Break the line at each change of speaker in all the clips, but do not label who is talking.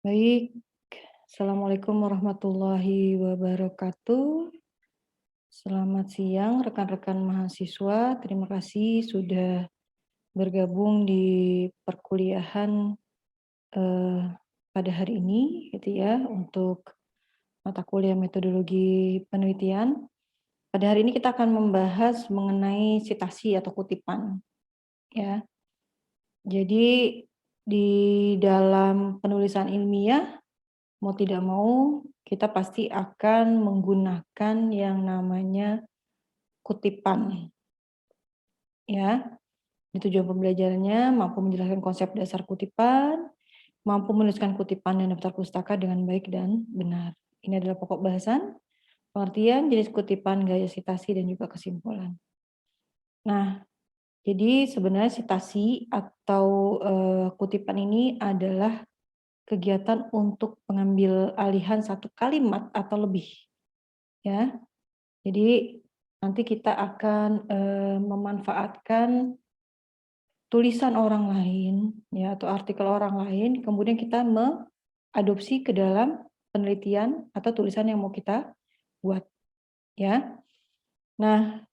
Baik, Assalamualaikum warahmatullahi wabarakatuh. Selamat siang rekan-rekan mahasiswa, terima kasih sudah bergabung di perkuliahan pada hari ini gitu ya, untuk mata kuliah metodologi penelitian. Pada hari ini kita akan membahas mengenai sitasi atau kutipan ya. Jadi di dalam penulisan ilmiah mau tidak mau, kita pasti akan menggunakan yang namanya kutipan, ya. Di tujuan pembelajarannya mampu menjelaskan konsep dasar kutipan, mampu menuliskan kutipan dan daftar pustaka dengan baik dan benar. Ini adalah pokok bahasan, pengertian, jenis kutipan, gaya sitasi, dan juga kesimpulan. Nah, jadi sebenarnya sitasi atau kutipan ini adalah kegiatan untuk pengambil alihan satu kalimat atau lebih, ya. Jadi nanti kita akan, memanfaatkan tulisan orang lain ya atau artikel orang lain, kemudian kita mengadopsi ke dalam penelitian atau tulisan yang mau kita buat, ya. Nah,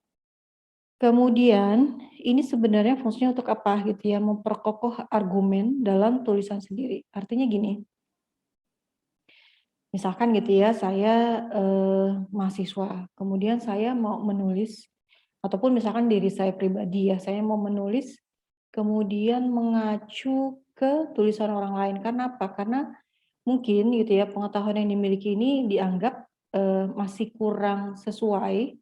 kemudian ini sebenarnya fungsinya untuk apa gitu ya, memperkokoh argumen dalam tulisan sendiri. Artinya gini, misalkan gitu ya, saya, mahasiswa, kemudian saya mau menulis ataupun misalkan diri saya pribadi ya, saya mau menulis kemudian mengacu ke tulisan orang lain. Karena apa? Karena mungkin gitu ya, pengetahuan yang dimiliki ini dianggap, masih kurang sesuai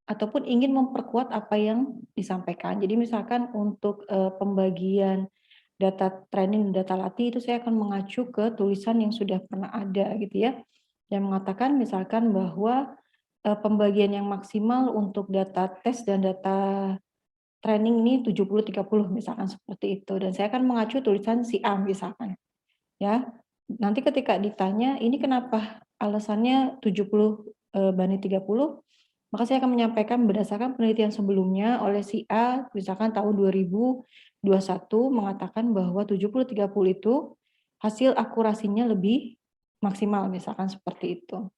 ataupun ingin memperkuat apa yang disampaikan. Jadi misalkan untuk, pembagian data training, data latih itu saya akan mengacu ke tulisan yang sudah pernah ada gitu ya, yang mengatakan misalkan bahwa, pembagian yang maksimal untuk data tes dan data training ini 70-30 misalkan seperti itu, dan saya akan mengacu tulisan si A misalkan, ya. Nanti ketika ditanya, "Ini kenapa alasannya 70, banding 30?" Maka saya akan menyampaikan berdasarkan penelitian sebelumnya oleh si A, misalkan tahun 2021 mengatakan bahwa 70-30 itu hasil akurasinya lebih maksimal, misalkan seperti itu.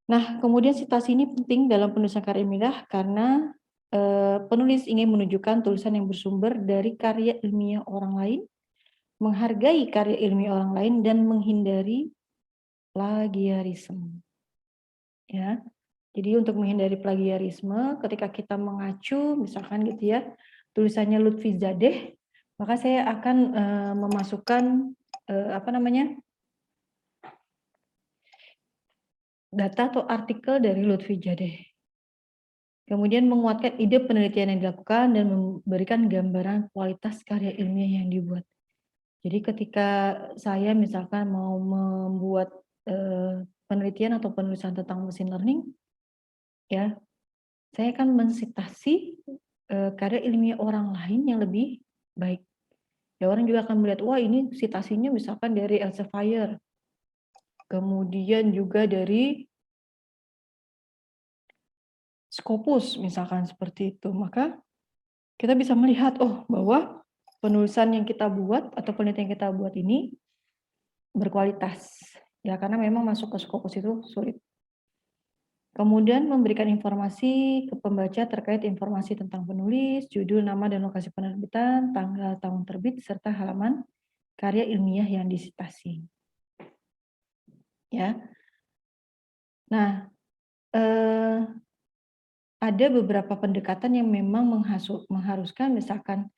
Nah, kemudian sitasi ini penting dalam penulisan karya ilmiah karena penulis ingin menunjukkan tulisan yang bersumber dari karya ilmiah orang lain, menghargai karya ilmiah orang lain, dan menghindari plagiarisme. Ya, jadi untuk menghindari plagiarisme, ketika kita mengacu, misalkan gitu ya, tulisannya Lutfi Zadeh, maka saya akan memasukkan apa namanya, data atau artikel dari Lutfi Zadeh. Kemudian menguatkan ide penelitian yang dilakukan dan memberikan gambaran kualitas karya ilmiah yang dibuat. Jadi ketika saya misalkan mau membuat, penelitian atau penulisan tentang machine learning, ya, saya akan mensitasi, karya ilmiah orang lain yang lebih baik. Ya orang juga akan melihat, wah ini sitasinya misalkan dari Elsevier, kemudian juga dari Scopus misalkan seperti itu. Maka kita bisa melihat, oh bahwa penulisan yang kita buat atau penelitian yang kita buat ini berkualitas, ya karena memang masuk ke Scopus itu sulit. Kemudian memberikan informasi ke pembaca terkait informasi tentang penulis, judul, nama, dan lokasi penerbitan, tanggal tahun terbit, serta halaman karya ilmiah yang disitasi. Ya. Nah, ada beberapa pendekatan yang memang mengharuskan misalkan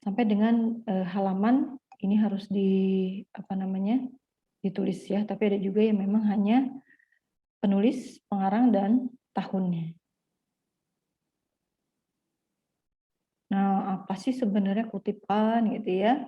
sampai dengan halaman ini harus ditulis ya, tapi ada juga yang memang hanya penulis, pengarang, dan tahunnya. Nah, apa sih sebenarnya kutipan gitu ya?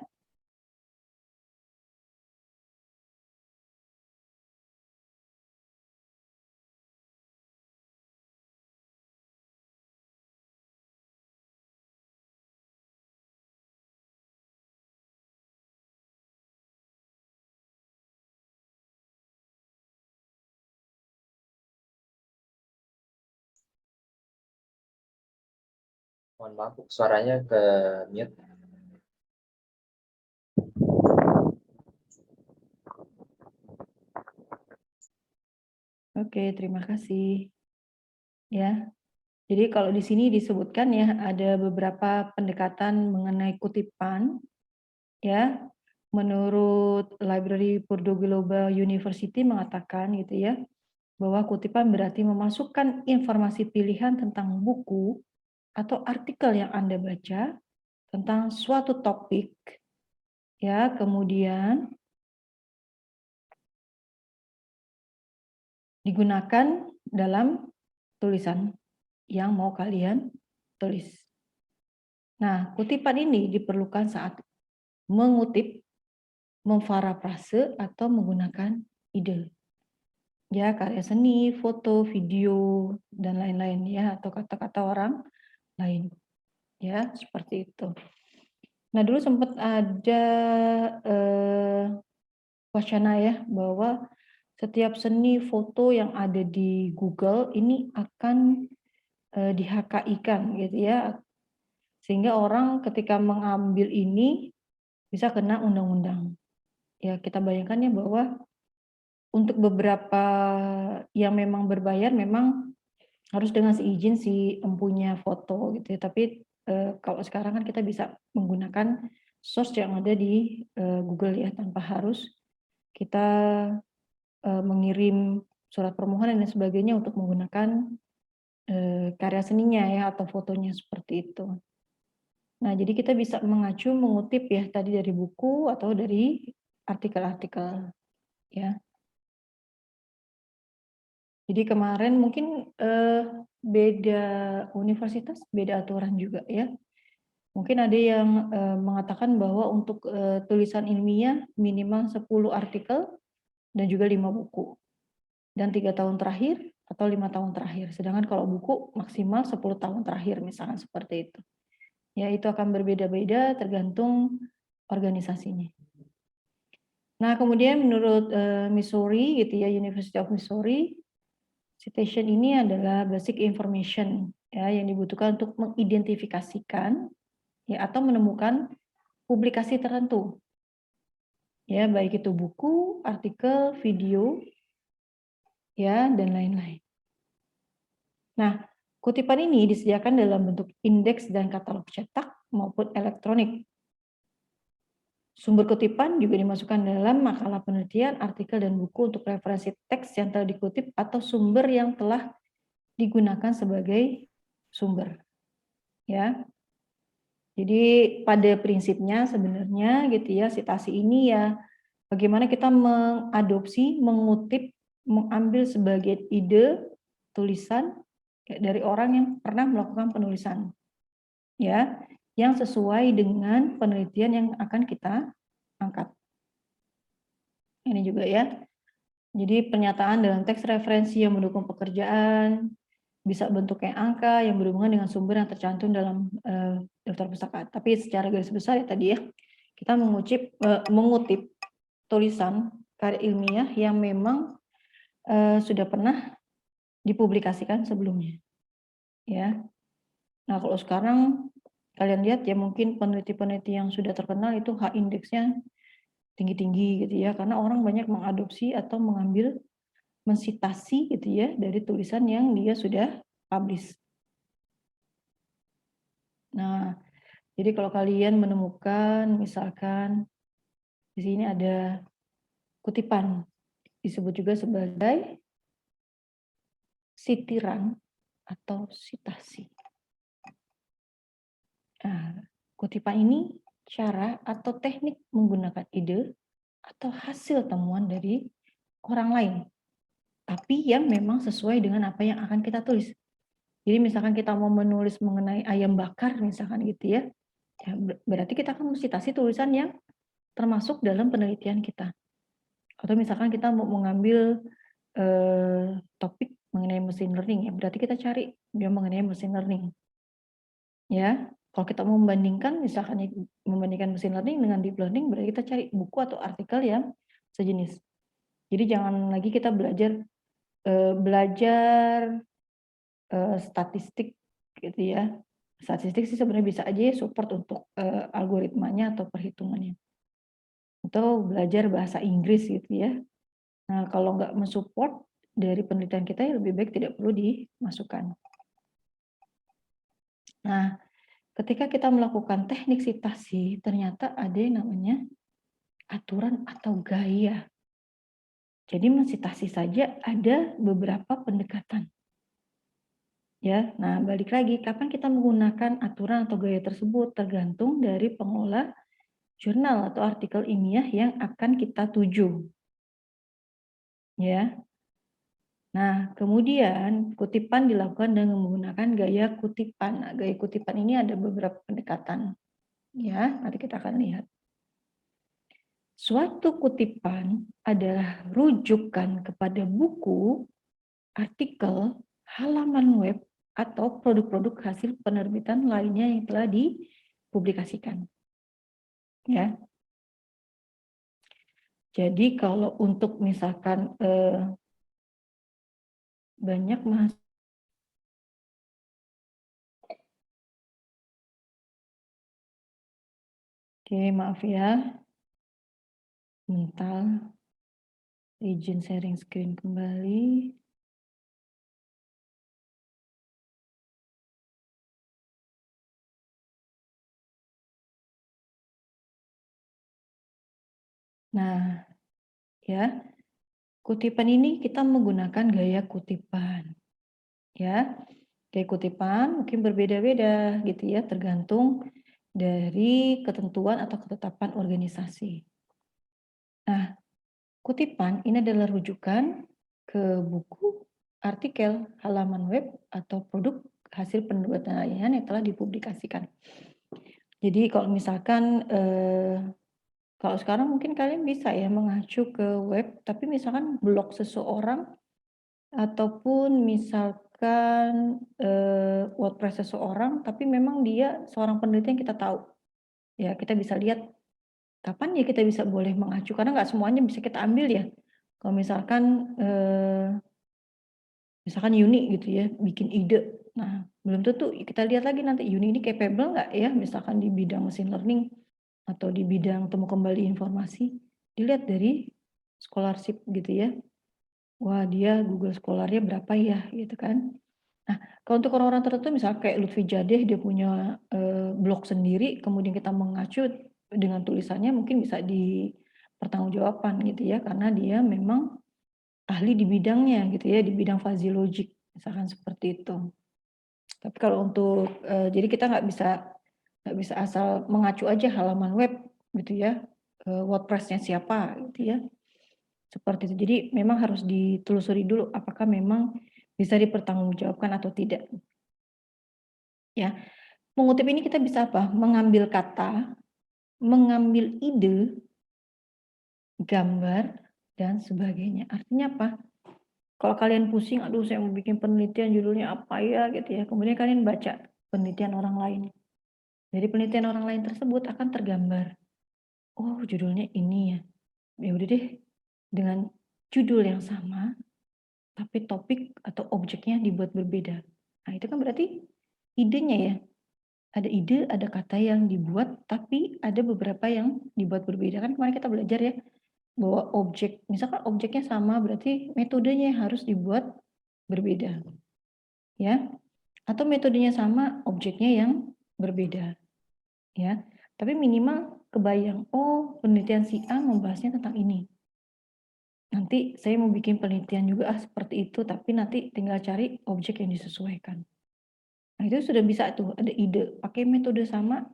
Mohon maaf, suaranya ke mute.
Oke, terima kasih. Ya, jadi kalau di sini disebutkan ya, ada beberapa pendekatan mengenai kutipan, ya. Menurut Library Purdue Global University mengatakan gitu ya, bahwa kutipan berarti memasukkan informasi pilihan tentang buku atau artikel yang Anda baca tentang suatu topik, ya, kemudian digunakan dalam tulisan yang mau kalian tulis. Nah, kutipan ini diperlukan saat mengutip, memparafrase, atau menggunakan ide. Ya, karya seni, foto, video, dan lain-lain ya, atau kata-kata orang lain. Ya, seperti itu. Nah, dulu sempat ada wacana ya, bahwa setiap seni foto yang ada di Google ini akan di-HKI-kan gitu ya, sehingga orang ketika mengambil ini bisa kena undang-undang. Ya, kita bayangkan ya bahwa untuk beberapa yang memang berbayar memang harus dengan seizin si empunya foto gitu ya, tapi kalau sekarang kan kita bisa menggunakan source yang ada di Google ya, tanpa harus kita mengirim surat permohonan dan sebagainya untuk menggunakan karya seninya ya, atau fotonya seperti itu. Nah, jadi kita bisa mengacu, mengutip ya tadi dari buku atau dari artikel-artikel ya. Jadi kemarin mungkin beda universitas, beda aturan juga ya. Mungkin ada yang mengatakan bahwa untuk tulisan ilmiah minimal 10 artikel dan juga 5 buku. Dan 3 tahun terakhir atau 5 tahun terakhir. Sedangkan kalau buku maksimal 10 tahun terakhir misalkan seperti itu. Ya, itu akan berbeda-beda tergantung organisasinya. Nah, kemudian menurut Missouri gitu ya, University of Missouri, citation ini adalah basic information ya yang dibutuhkan untuk mengidentifikasikan ya atau menemukan publikasi tertentu. Ya, baik itu buku, artikel, video ya dan lain-lain. Nah, kutipan ini disediakan dalam bentuk indeks dan katalog cetak maupun elektronik. Sumber kutipan juga dimasukkan dalam makalah penelitian, artikel, dan buku untuk referensi teks yang telah dikutip atau sumber yang telah digunakan sebagai sumber. Ya. Jadi pada prinsipnya sebenarnya gitu ya, citasi ini ya bagaimana kita mengadopsi, mengutip, mengambil sebagai ide tulisan dari orang yang pernah melakukan penulisan. Ya, yang sesuai dengan penelitian yang akan kita angkat. Ini juga ya. Jadi pernyataan dalam teks referensi yang mendukung pekerjaan, bisa bentuknya angka yang berhubungan dengan sumber yang tercantum dalam daftar pustaka. Tapi secara garis besar ya tadi ya, kita mengutip tulisan karya ilmiah yang memang sudah pernah dipublikasikan sebelumnya. Ya. Nah, kalau sekarang kalian lihat ya mungkin peneliti-peneliti yang sudah terkenal itu H-indeksnya tinggi-tinggi gitu ya, karena orang banyak mengadopsi atau mengambil mensitasi gitu ya dari tulisan yang dia sudah publish. Nah, jadi kalau kalian menemukan misalkan di sini ada kutipan, disebut juga sebagai sitiran atau sitasi. Nah, kutipan ini cara atau teknik menggunakan ide atau hasil temuan dari orang lain, tapi yang memang sesuai dengan apa yang akan kita tulis. Jadi misalkan kita mau menulis mengenai ayam bakar misalkan gitu ya, ya berarti kita akan mensitasi tulisan yang termasuk dalam penelitian kita. Atau misalkan kita mau mengambil topik mengenai mesin learning ya, berarti kita cari dia mengenai mesin learning. Ya, kalau kita mau membandingkan misalkan membandingkan mesin learning dengan deep learning, berarti kita cari buku atau artikel yang sejenis. Jadi jangan lagi kita belajar statistik gitu ya. Statistik sih sebenarnya bisa aja ya support untuk algoritmanya atau perhitungannya. Atau belajar bahasa Inggris gitu ya. Nah, kalau nggak mensupport dari penelitian kita ya lebih baik tidak perlu dimasukkan. Nah, ketika kita melakukan teknik sitasi, ternyata ada yang namanya aturan atau gaya. Jadi mensitasi saja ada beberapa pendekatan. Ya, nah balik lagi, kapan kita menggunakan aturan atau gaya tersebut tergantung dari pengolah jurnal atau artikel ilmiah yang akan kita tuju. Ya. Nah, kemudian kutipan dilakukan dengan menggunakan gaya kutipan. Nah, gaya kutipan ini ada beberapa pendekatan. Ya, nanti kita akan lihat. Suatu kutipan adalah rujukan kepada buku, artikel, halaman web, atau produk-produk hasil penerbitan lainnya yang telah dipublikasikan. Ya. Jadi kalau untuk misalkan banyak Oke, maaf ya. Bentar. Izin sharing screen kembali. Nah, ya, kutipan ini kita menggunakan gaya kutipan. Ya, gaya kutipan mungkin berbeda-beda gitu ya, tergantung dari ketentuan atau ketetapan organisasi. Nah, kutipan ini adalah rujukan ke buku, artikel, halaman web, atau produk hasil penelitian yang telah dipublikasikan. Jadi kalau misalkan kalau sekarang mungkin kalian bisa ya mengacu ke web, tapi misalkan blog seseorang ataupun misalkan WordPress seseorang, tapi memang dia seorang peneliti yang kita tahu. Ya, kita bisa lihat kapan ya kita bisa boleh mengacu, karena nggak semuanya bisa kita ambil ya. Kalau misalkan Yuni gitu ya, bikin ide. Nah, belum tentu kita lihat lagi nanti Yuni ini capable nggak ya, misalkan di bidang machine learning atau di bidang temu kembali informasi. Dilihat dari scholarship gitu ya. Wah, dia Google Scholar-nya berapa ya gitu kan. Nah, kalau untuk orang-orang tertentu misalnya kayak Lutfi Jadeh dia punya blog sendiri, kemudian kita mengacu dengan tulisannya mungkin bisa dipertanggungjawabkan gitu ya, karena dia memang ahli di bidangnya gitu ya, di bidang fuzzy logic, misalkan seperti itu. Tapi kalau untuk jadi kita nggak bisa asal mengacu aja halaman web gitu ya, WordPress-nya siapa gitu ya, seperti itu. Jadi memang harus ditelusuri dulu apakah memang bisa dipertanggungjawabkan atau tidak. Ya, mengutip ini kita bisa apa? Mengambil kata, mengambil ide, gambar, dan sebagainya. Artinya apa? Kalau kalian pusing, aduh saya mau bikin penelitian judulnya apa ya gitu ya. Kemudian kalian baca penelitian orang lain. Dari penelitian orang lain tersebut akan tergambar. Oh, judulnya ini ya. Ya udah deh, dengan judul yang sama, tapi topik atau objeknya dibuat berbeda. Nah, itu kan berarti idenya ya. Ada ide, ada kata yang dibuat, tapi ada beberapa yang dibuat berbeda. Kan kemarin kita belajar ya, bahwa objek, misalkan objeknya sama, berarti metodenya harus dibuat berbeda. Ya, atau metodenya sama, objeknya yang berbeda. Ya, tapi minimal kebayang, oh penelitian si A membahasnya tentang ini. Nanti saya mau bikin penelitian juga seperti itu, tapi nanti tinggal cari objek yang disesuaikan. Nah, itu sudah bisa tuh, ada ide, pakai metode sama,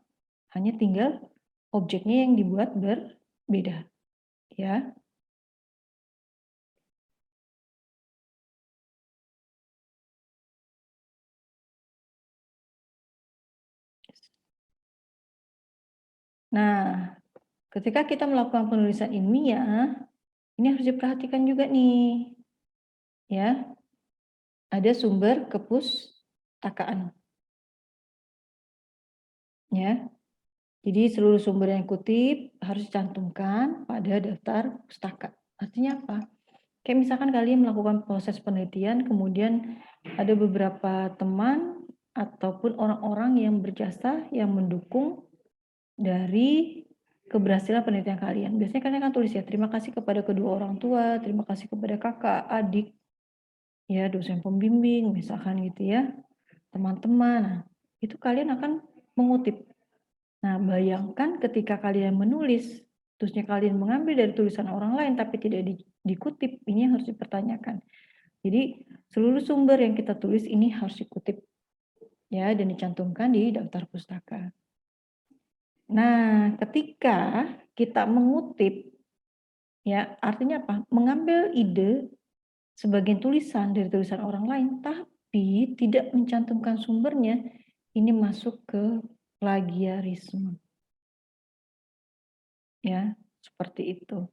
hanya tinggal objeknya yang dibuat berbeda. Ya. Nah, ketika kita melakukan penulisan ilmiah, ini harus diperhatikan juga nih. Ya. Ada sumber kepustakaan. Ya. Jadi seluruh sumber yang kutip harus dicantumkan pada daftar pustaka. Artinya apa? Kayak misalkan kalian melakukan proses penelitian, kemudian ada beberapa teman ataupun orang-orang yang berjasa yang mendukung dari keberhasilan penelitian kalian. Biasanya kalian akan tulis ya, terima kasih kepada kedua orang tua, terima kasih kepada kakak, adik, ya dosen pembimbing misalkan gitu ya, teman-teman. Nah, itu kalian akan mengutip. Nah, bayangkan ketika kalian menulis, terusnya kalian mengambil dari tulisan orang lain tapi tidak dikutip, ini yang harus dipertanyakan. Jadi, seluruh sumber yang kita tulis ini harus dikutip ya dan dicantumkan di daftar pustaka. Nah, ketika kita mengutip ya, artinya apa? Mengambil ide sebagian tulisan dari tulisan orang lain tapi tidak mencantumkan sumbernya, ini masuk ke plagiarisme. Ya, seperti itu.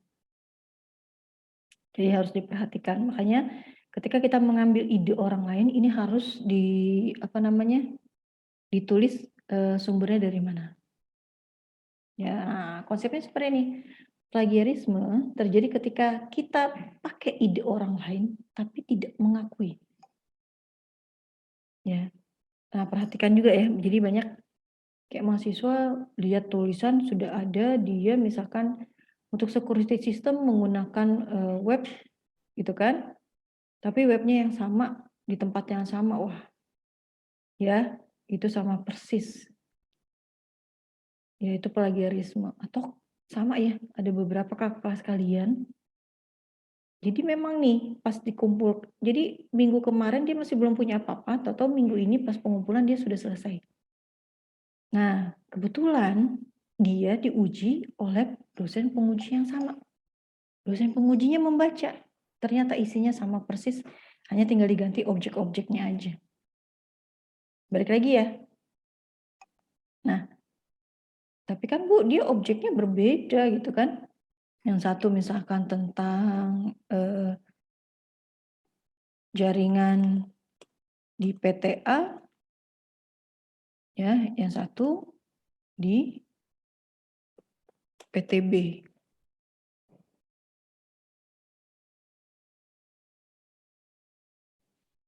Jadi harus diperhatikan. Makanya ketika kita mengambil ide orang lain ini harus apa namanya, ditulis, sumbernya dari mana. Ya, konsepnya seperti ini. Plagiarisme terjadi ketika kita pakai ide orang lain tapi tidak mengakui. Ya. Nah, perhatikan juga ya. Jadi banyak kayak mahasiswa lihat tulisan sudah ada, dia misalkan untuk security system menggunakan, web gitu kan. Tapi webnya yang sama, di tempat yang sama, wah ya itu sama persis, yaitu plagiarisme. Atau sama ya, ada beberapa kakak kelas kalian, jadi memang nih pas dikumpul, jadi minggu kemarin dia masih belum punya apa-apa, tahu-tahu minggu ini pas pengumpulan dia sudah selesai. Nah, kebetulan dia diuji oleh dosen penguji yang sama. Dosen pengujinya membaca, ternyata isinya sama persis, hanya tinggal diganti objek-objeknya aja. Balik lagi ya. Nah, tapi kan Bu, dia objeknya berbeda gitu kan. Yang satu misalkan tentang jaringan di PTA, ya, yang satu di PTB.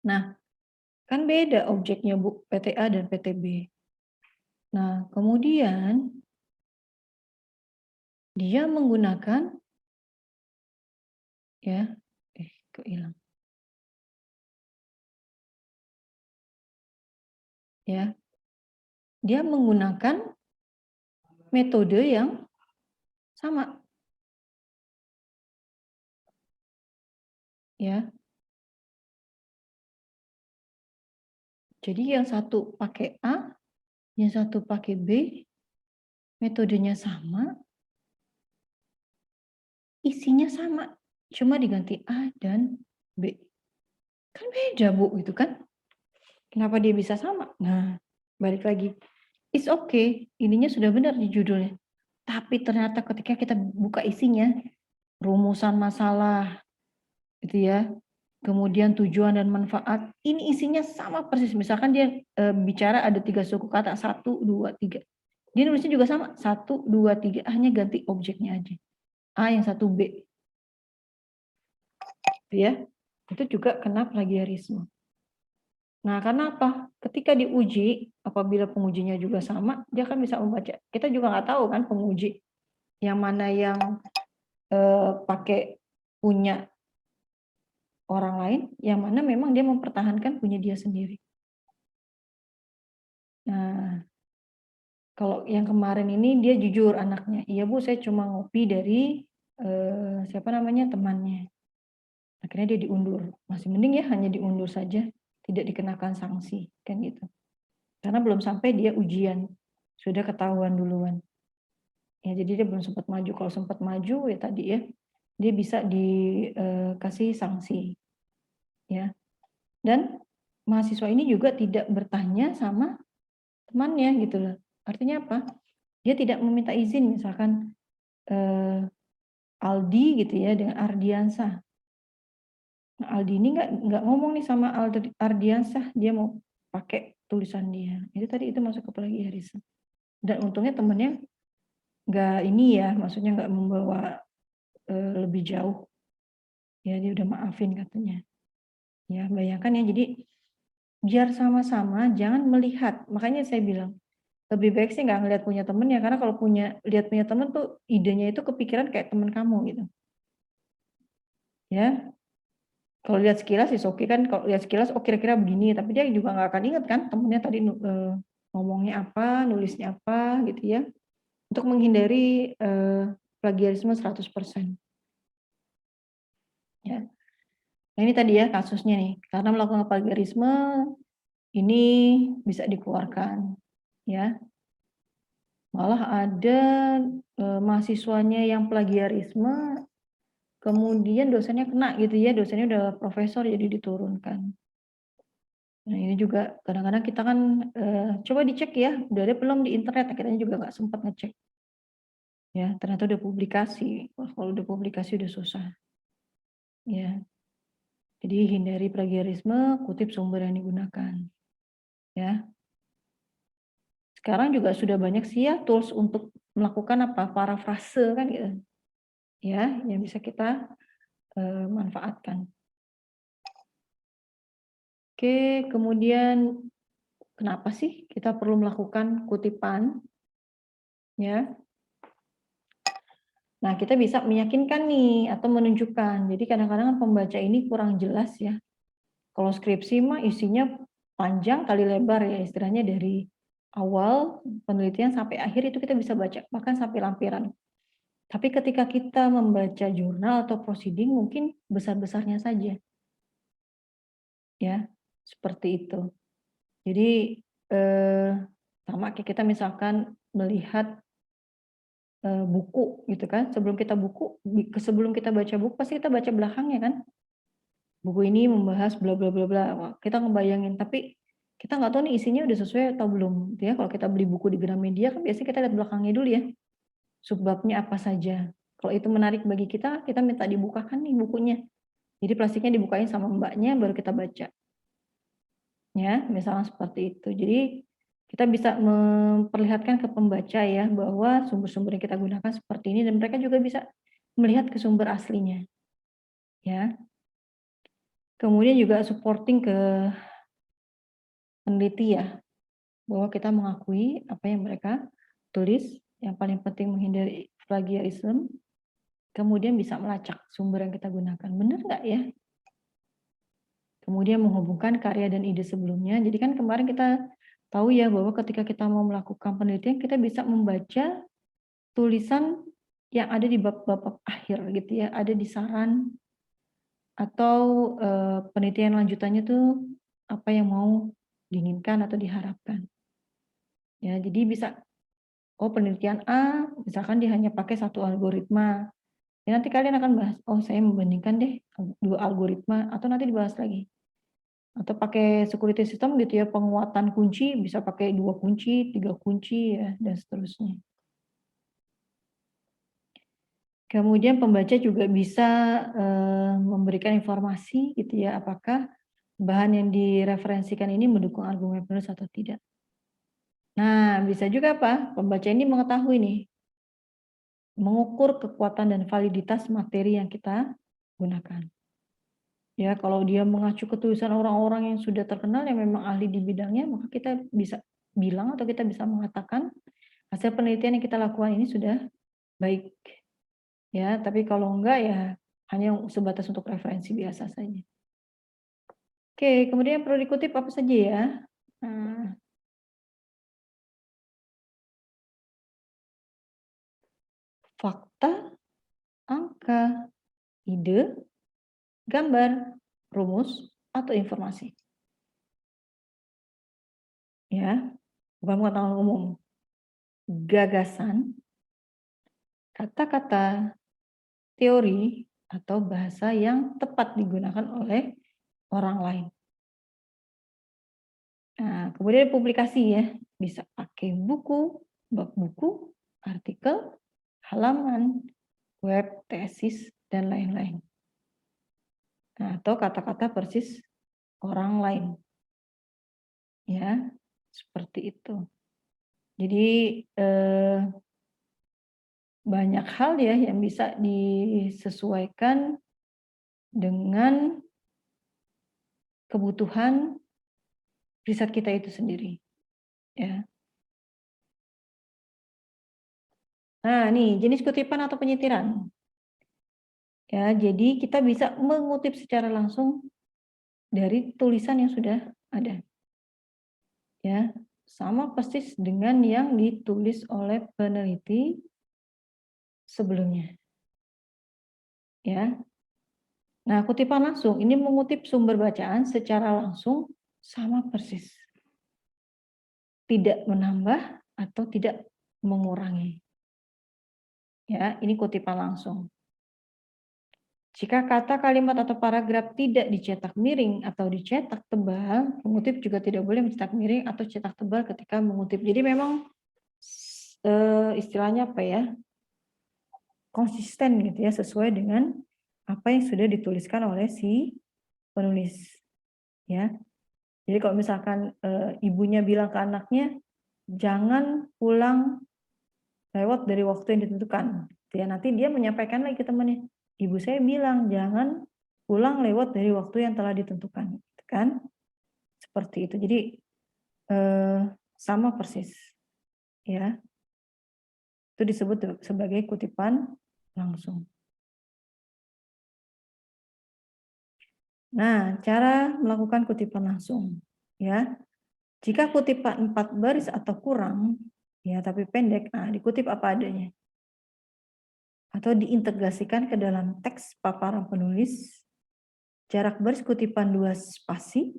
Nah, kan beda objeknya Bu, PTA dan PTB. Nah, kemudian dia menggunakan ya, kok hilang. Ya, dia menggunakan metode yang sama. Ya. Jadi yang satu pakai A, yang satu pakai B, metodenya sama, isinya sama, cuma diganti A dan B. Kan beda Bu, gitu kan. Kenapa dia bisa sama? Nah, balik lagi, it's okay, ininya sudah benar di judulnya. Tapi ternyata ketika kita buka isinya, rumusan masalah, gitu ya, kemudian tujuan dan manfaat, ini isinya sama persis. Misalkan dia bicara ada 3 suku kata, 1, 2, 3. Dia nulisnya juga sama, 1, 2, 3, hanya ganti objeknya aja. A yang satu B. Ya, itu juga kena plagiarisme. Nah, karena apa? Ketika diuji, apabila pengujinya juga sama, dia kan bisa membaca. Kita juga nggak tahu kan penguji yang mana yang pakai punya orang lain, yang mana memang dia mempertahankan punya dia sendiri. Nah, kalau yang kemarin ini dia jujur anaknya, iya Bu saya cuma ngopi dari siapa namanya temannya. Akhirnya dia diundur. Masih mending ya hanya diundur saja, tidak dikenakan sanksi kan gitu. Karena belum sampai dia ujian, sudah ketahuan duluan. Ya jadi dia belum sempat maju. Kalau sempat maju ya tadi ya, dia bisa dikasih sanksi. Ya. Dan mahasiswa ini juga tidak bertanya sama temannya gitu loh. Artinya apa? Dia tidak meminta izin misalkan Aldi gitu ya dengan Ardiansah. Nah, Aldi ini nggak ngomong nih sama Ardiansah, dia mau pakai tulisan dia. Itu tadi itu masuk ke plagiarisme. Dan untungnya temennya nggak ini ya, maksudnya nggak membawa lebih jauh. Ya dia udah maafin katanya. Ya bayangkan ya, jadi biar sama-sama jangan melihat. Makanya saya bilang lebih baik sih nggak ngeliat punya temen ya, karena kalau lihat punya temen tuh idenya itu kepikiran kayak temen kamu gitu. Ya, Kalau lihat sekilas is oke kan, kalau lihat sekilas, oh kira-kira begini, tapi dia juga nggak akan ingat kan temennya tadi ngomongnya apa, nulisnya apa gitu ya. Untuk menghindari plagiarisme 100%. Ya. Nah ini tadi ya kasusnya nih, karena melakukan plagiarisme ini bisa dikeluarkan ya. Malah ada mahasiswanya yang plagiarisme, kemudian dosennya kena gitu ya, dosennya udah profesor jadi diturunkan. Nah ini juga kadang-kadang kita kan coba dicek ya, udah ada belum di internet, akhirnya juga nggak sempat ngecek. Ya, ternyata udah publikasi. Wah, kalau udah publikasi udah susah. Ya. Jadi hindari plagiarisme, kutip sumber yang digunakan. Ya. Sekarang juga sudah banyak sih ya tools untuk melakukan apa? Parafrase kan gitu. Ya, yang bisa kita manfaatkan. Oke, kemudian kenapa sih kita perlu melakukan kutipan? Ya. Nah, kita bisa meyakinkan nih atau menunjukkan. Jadi kadang-kadang pembaca ini kurang jelas ya. Kalau skripsi mah isinya panjang kali lebar ya, istilahnya dari awal penelitian sampai akhir itu kita bisa baca, bahkan sampai lampiran. Tapi ketika kita membaca jurnal atau proceeding mungkin besar-besarnya saja. Ya, seperti itu. Jadi sama kayak kita misalkan melihat buku gitu kan, sebelum kita baca buku pasti kita baca belakangnya kan. Buku ini membahas bla bla bla bla. Wah, kita ngebayangin, tapi kita nggak tahu nih isinya udah sesuai atau belum. Gitu ya, kalau kita beli buku di Gramedia kan biasanya kita lihat belakangnya dulu ya. Subbabnya apa saja. Kalau itu menarik bagi kita minta dibukakan nih bukunya. Jadi plastiknya dibukain sama mbaknya baru kita baca. Ya, misalnya seperti itu. Jadi kita bisa memperlihatkan ke pembaca ya bahwa sumber-sumber yang kita gunakan seperti ini dan mereka juga bisa melihat ke sumber aslinya. Ya. Kemudian juga supporting ke peneliti ya, bahwa kita mengakui apa yang mereka tulis, yang paling penting menghindari plagiarisme, kemudian bisa melacak sumber yang kita gunakan. Benar nggak ya? Kemudian menghubungkan karya dan ide sebelumnya. Jadi kan kemarin kita tahu ya bahwa ketika kita mau melakukan penelitian, kita bisa membaca tulisan yang ada di bab-bab akhir gitu ya, ada di saran atau penelitian lanjutannya tuh apa yang mau diinginkan atau diharapkan. Ya, jadi bisa penelitian A, misalkan dia hanya pakai satu algoritma. Ya nanti kalian akan bahas, oh saya membandingkan deh 2 algoritma, atau nanti dibahas lagi. Atau pakai security system gitu ya, penguatan kunci bisa pakai 2 kunci, 3 kunci ya, dan seterusnya. Kemudian pembaca juga bisa memberikan informasi gitu ya, apakah bahan yang direferensikan ini mendukung argumen penulis atau tidak. Nah, bisa juga apa? Pembaca ini mengetahui nih, mengukur kekuatan dan validitas materi yang kita gunakan. Ya, kalau dia mengacu ke tulisan orang-orang yang sudah terkenal yang memang ahli di bidangnya, maka kita bisa bilang atau kita bisa mengatakan hasil penelitian yang kita lakukan ini sudah baik. Ya, tapi kalau enggak ya hanya sebatas untuk referensi biasa saja. Oke, kemudian yang perlu dikutip apa saja ya? Nah, fakta, angka, ide, gambar, rumus, atau informasi. Ya, bukan pengetahuan umum. Gagasan, kata-kata, teori, atau bahasa yang tepat digunakan oleh orang lain. Nah, kemudian publikasi ya, bisa pakai buku, bab buku, artikel, halaman, web, tesis, dan lain-lain. Nah, atau kata-kata persis orang lain. Ya, seperti itu. Jadi banyak hal ya yang bisa disesuaikan dengan kebutuhan riset kita itu sendiri. Ya. Nah, nih jenis kutipan atau penyitiran. Ya, jadi kita bisa mengutip secara langsung dari tulisan yang sudah ada. Ya, sama persis dengan yang ditulis oleh peneliti sebelumnya. Ya. Nah, kutipan langsung ini mengutip sumber bacaan secara langsung sama persis. Tidak menambah atau tidak mengurangi. Ya, ini kutipan langsung. Jika kata, kalimat, atau paragraf tidak dicetak miring atau dicetak tebal, pengutip juga tidak boleh mencetak miring atau cetak tebal ketika mengutip. Jadi memang istilahnya apa ya? Konsisten gitu ya, sesuai dengan apa yang sudah dituliskan oleh si penulis. Ya. Jadi kalau misalkan ibunya bilang ke anaknya, jangan pulang lewat dari waktu yang ditentukan. Ya, nanti dia menyampaikan lagi ke temannya, ibu saya bilang jangan pulang lewat dari waktu yang telah ditentukan, gitu kan? Seperti itu. Jadi sama persis, ya. Itu disebut sebagai kutipan langsung. Nah, cara melakukan kutipan langsung, ya. Jika kutipan 4 baris atau kurang, ya tapi pendek, nah dikutip apa adanya. Atau diintegrasikan ke dalam teks paparan penulis, jarak baris kutipan 2 spasi,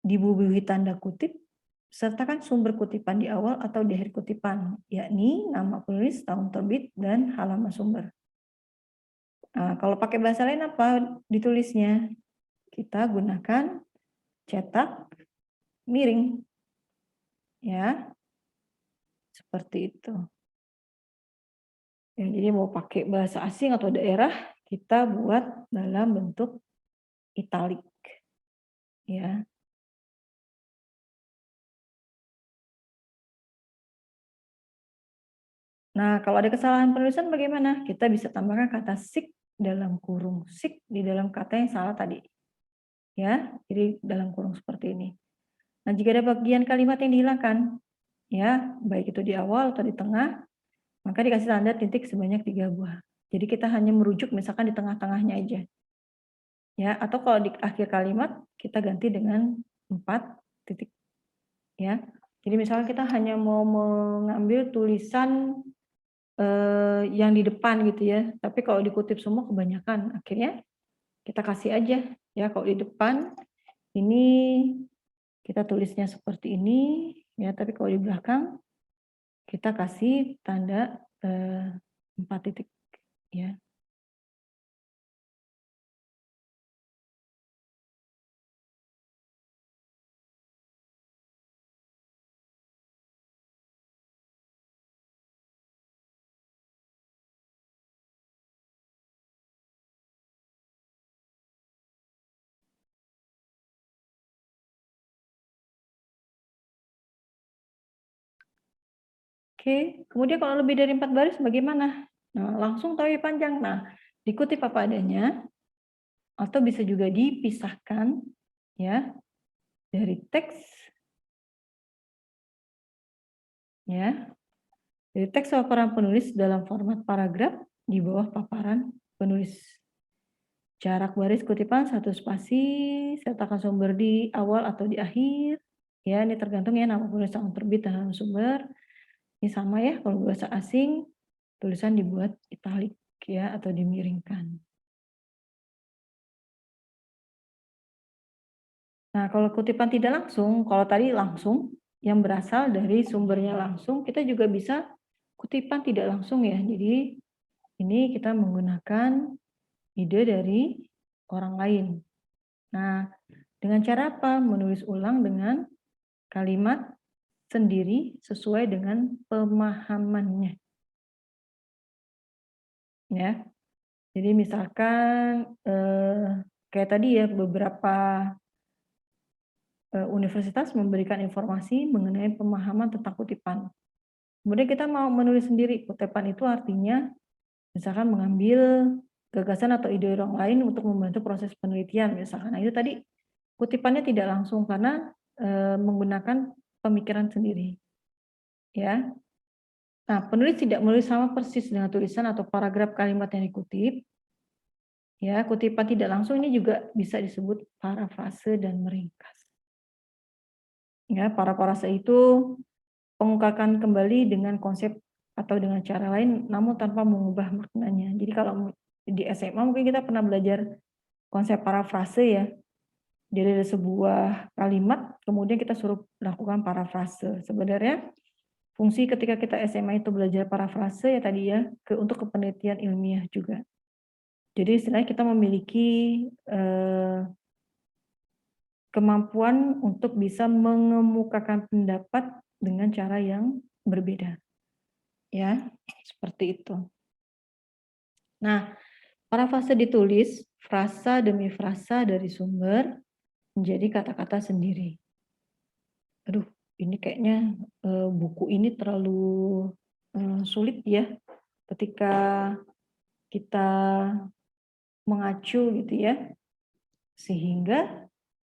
dibubuhi tanda kutip, sertakan sumber kutipan di awal atau di akhir kutipan, yakni nama penulis, tahun terbit, dan halaman sumber. Nah, kalau pakai bahasa lain apa ditulisnya? Kita gunakan cetak miring. Ya, seperti itu. Ya, jadi mau pakai bahasa asing atau daerah, kita buat dalam bentuk italik. Ya. Nah, kalau ada kesalahan penulisan bagaimana? Kita bisa tambahkan kata sik dalam kurung. Sik di dalam kata yang salah tadi. Ya, jadi dalam kurung seperti ini. Nah, jika ada bagian kalimat yang dihilangkan, ya, baik itu di awal atau di tengah, maka dikasih tanda titik sebanyak 3 buah. Jadi kita hanya merujuk misalkan di tengah-tengahnya aja. Ya, atau kalau di akhir kalimat kita ganti dengan 4 titik. Ya. Jadi misalnya kita hanya mau mengambil tulisan yang di depan gitu ya, tapi kalau dikutip semua kebanyakan, akhirnya kita kasih aja ya kalau di depan ini kita tulisnya seperti ini ya, tapi kalau di belakang kita kasih tanda 4 titik ya. Oke, kemudian kalau lebih dari 4 baris bagaimana? Nah, langsung tapi panjang. Nah, dikutip apa adanya atau bisa juga dipisahkan ya dari teks ya. Dari teks paparan penulis dalam format paragraf di bawah paparan penulis. Jarak baris kutipan 1 spasi, sertakan sumber di awal atau di akhir. Ya, ini tergantung ya nama penulis, tahun terbit, dan halaman sumber. Ini sama ya, kalau bahasa asing tulisan dibuat italik ya atau dimiringkan. Nah, kalau kutipan tidak langsung, kalau tadi langsung yang berasal dari sumbernya langsung, kita juga bisa kutipan tidak langsung ya. Jadi ini kita menggunakan ide dari orang lain. Nah, dengan cara apa? Menulis ulang dengan kalimat sendiri sesuai dengan pemahamannya. Ya. Jadi misalkan kayak tadi ya beberapa universitas memberikan informasi mengenai pemahaman tentang kutipan. Kemudian kita mau menulis sendiri, kutipan itu artinya misalkan mengambil gagasan atau ide orang lain untuk membantu proses penelitian misalkan. Nah, itu tadi kutipannya tidak langsung karena menggunakan pemikiran sendiri. Ya. Nah, penulis tidak menulis sama persis dengan tulisan atau paragraf kalimat yang dikutip, Ya, kutipan tidak langsung ini juga bisa disebut parafrase dan meringkas. Ya, parafrase itu pengungkapkan kembali dengan konsep atau dengan cara lain namun tanpa mengubah maknanya. Jadi kalau di SMA mungkin kita pernah belajar konsep parafrase ya. Jadi ada sebuah kalimat kemudian kita suruh lakukan parafrase. Sebenarnya fungsi ketika kita SMA itu belajar parafrase ya tadi ya untuk kepenelitian ilmiah juga. Jadi istilahnya kita memiliki kemampuan untuk bisa mengemukakan pendapat dengan cara yang berbeda. Ya, seperti itu. Nah, parafrase ditulis frasa demi frasa dari sumber menjadi kata-kata sendiri. Aduh, ini kayaknya buku ini terlalu sulit ya ketika kita mengacu gitu ya, sehingga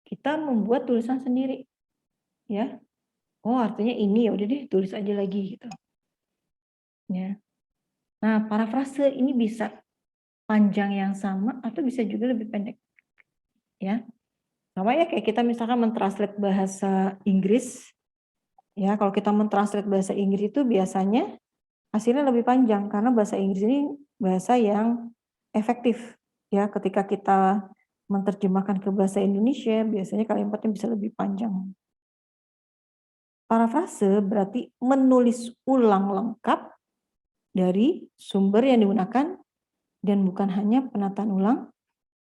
kita membuat tulisan sendiri ya. Oh, artinya ini, ya udah deh tulis aja lagi gitu. Ya. Nah, parafrase ini bisa panjang yang sama atau bisa juga lebih pendek. Ya. Sama ya kayak kita misalkan mentranslate bahasa Inggris. Ya, kalau kita mentranslate bahasa Inggris itu biasanya hasilnya lebih panjang karena bahasa Inggris ini bahasa yang efektif. Ya, ketika kita menerjemahkan ke bahasa Indonesia biasanya kalimatnya bisa lebih panjang. Parafrase berarti menulis ulang lengkap dari sumber yang digunakan dan bukan hanya penataan ulang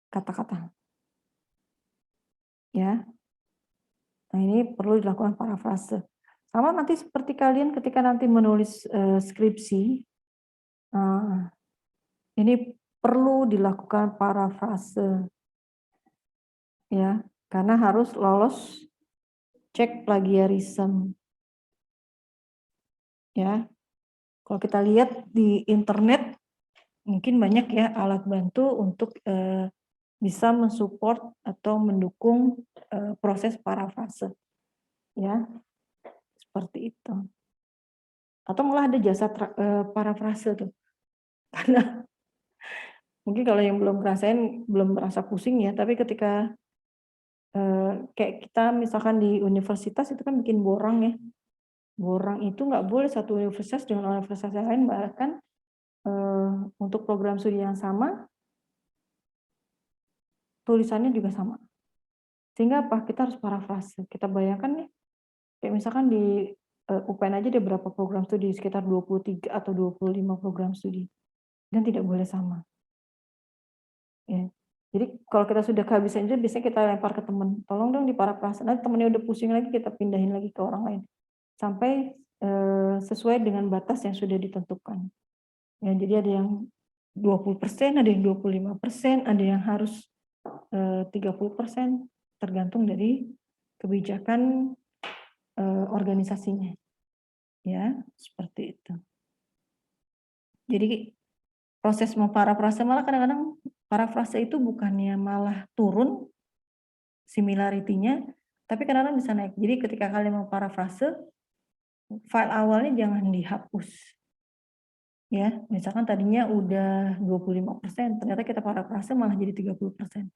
kata-kata. Ya. Nah, ini perlu dilakukan parafrase. Sama nanti seperti kalian ketika nanti menulis skripsi, ini perlu dilakukan parafrase. Ya, karena harus lolos cek plagiarisme. Ya. Kalau kita lihat di internet mungkin banyak ya alat bantu untuk bisa mensupport atau mendukung proses parafrase. Ya, seperti itu. Atau malah ada jasa parafrase tuh. Karena mungkin kalau yang belum ngerasain belum merasa pusing ya, tapi ketika kayak kita misalkan di universitas itu kan bikin borang ya. Borang itu nggak boleh satu universitas dengan universitas yang lain, bahkan untuk program studi yang sama, tulisannya juga sama. Sehingga apa? Kita harus parafrase. Kita bayangkan nih, kayak misalkan di UPN aja ada berapa program studi, sekitar 23 atau 25 program studi. Dan tidak boleh sama. Ya. Jadi kalau kita sudah kehabisan ide, biasanya kita lempar ke teman, tolong dong diparafrase. Nanti temennya udah pusing lagi, kita pindahin lagi ke orang lain. Sampai sesuai dengan batas yang sudah ditentukan. Ya, jadi ada yang 20%, ada yang 25%, ada yang harus 30%, tergantung dari kebijakan organisasinya. Ya, seperti itu. Jadi proses memparafrase malah kadang-kadang parafrase itu bukannya malah turun similarity-nya, tapi kadang-kadang bisa naik. Jadi ketika kalian mau parafrase, file awalnya jangan dihapus. Ya, misalkan tadinya udah 25%, ternyata kita parafrase malah jadi 30%.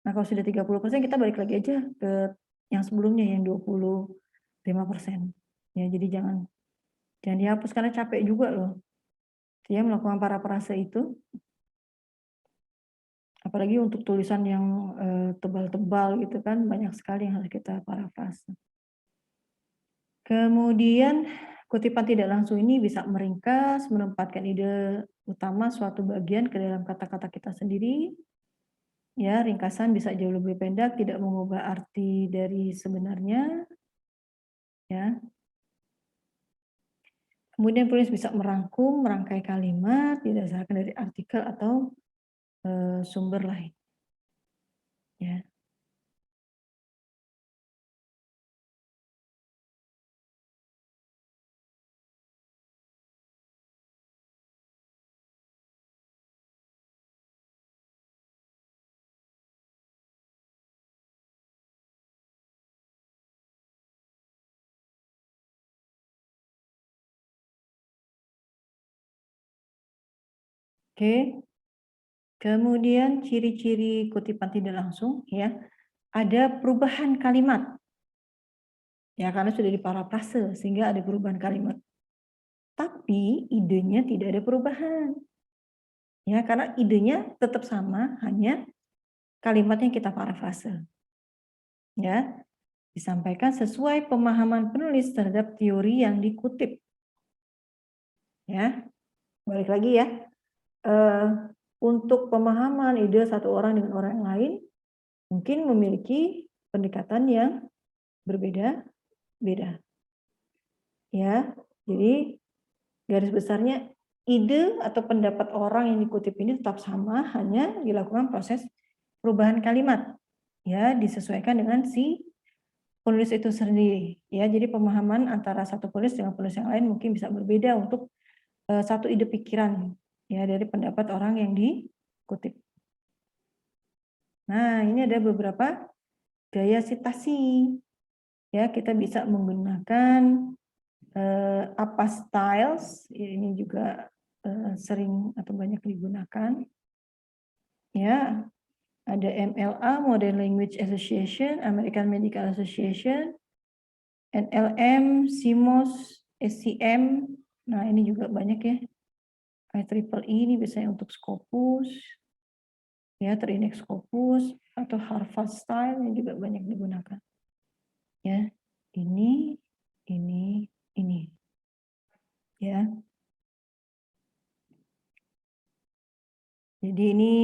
Nah, kalau sudah 30% kita balik lagi aja ke yang sebelumnya yang 25%. Ya, jadi jangan dihapus karena capek juga loh. Ya, melakukan parafrase itu. Apalagi untuk tulisan yang tebal-tebal gitu kan, banyak sekali yang harus kita parafrase. Kemudian kutipan tidak langsung ini bisa meringkas, menempatkan ide utama suatu bagian ke dalam kata-kata kita sendiri. Ya, ringkasan bisa jauh lebih pendek, tidak mengubah arti dari sebenarnya. Ya. Kemudian penulis bisa merangkum, merangkai kalimat berdasarkan dari artikel atau sumber lain. Ya. Oke. Kemudian ciri-ciri kutipan tidak langsung ya, ada perubahan kalimat. Ya, karena sudah diparafrase sehingga ada perubahan kalimat. Tapi idenya tidak ada perubahan. Ya, karena idenya tetap sama, hanya kalimatnya kita parafrase. Ya, disampaikan sesuai pemahaman penulis terhadap teori yang dikutip. Ya, balik lagi ya. Untuk pemahaman ide satu orang dengan orang yang lain, mungkin memiliki pendekatan yang berbeda-beda. Ya, jadi garis besarnya ide atau pendapat orang yang dikutip ini tetap sama, hanya dilakukan proses perubahan kalimat. Ya, disesuaikan dengan si penulis itu sendiri. Ya, jadi pemahaman antara satu penulis dengan penulis yang lain mungkin bisa berbeda untuk satu ide pikiran ya dari pendapat orang yang dikutip. Nah, ini ada beberapa gaya sitasi. Ya, kita bisa menggunakan apa styles, ini juga sering atau banyak digunakan. Ya, ada MLA, Modern Language Association, American Medical Association, NLM, CMOS, SCM. Nah, ini juga banyak ya. IEEE ini biasanya untuk Scopus, ya, terindeks Scopus, atau Harvard Style yang juga banyak digunakan. Ya, ini, ya. Jadi ini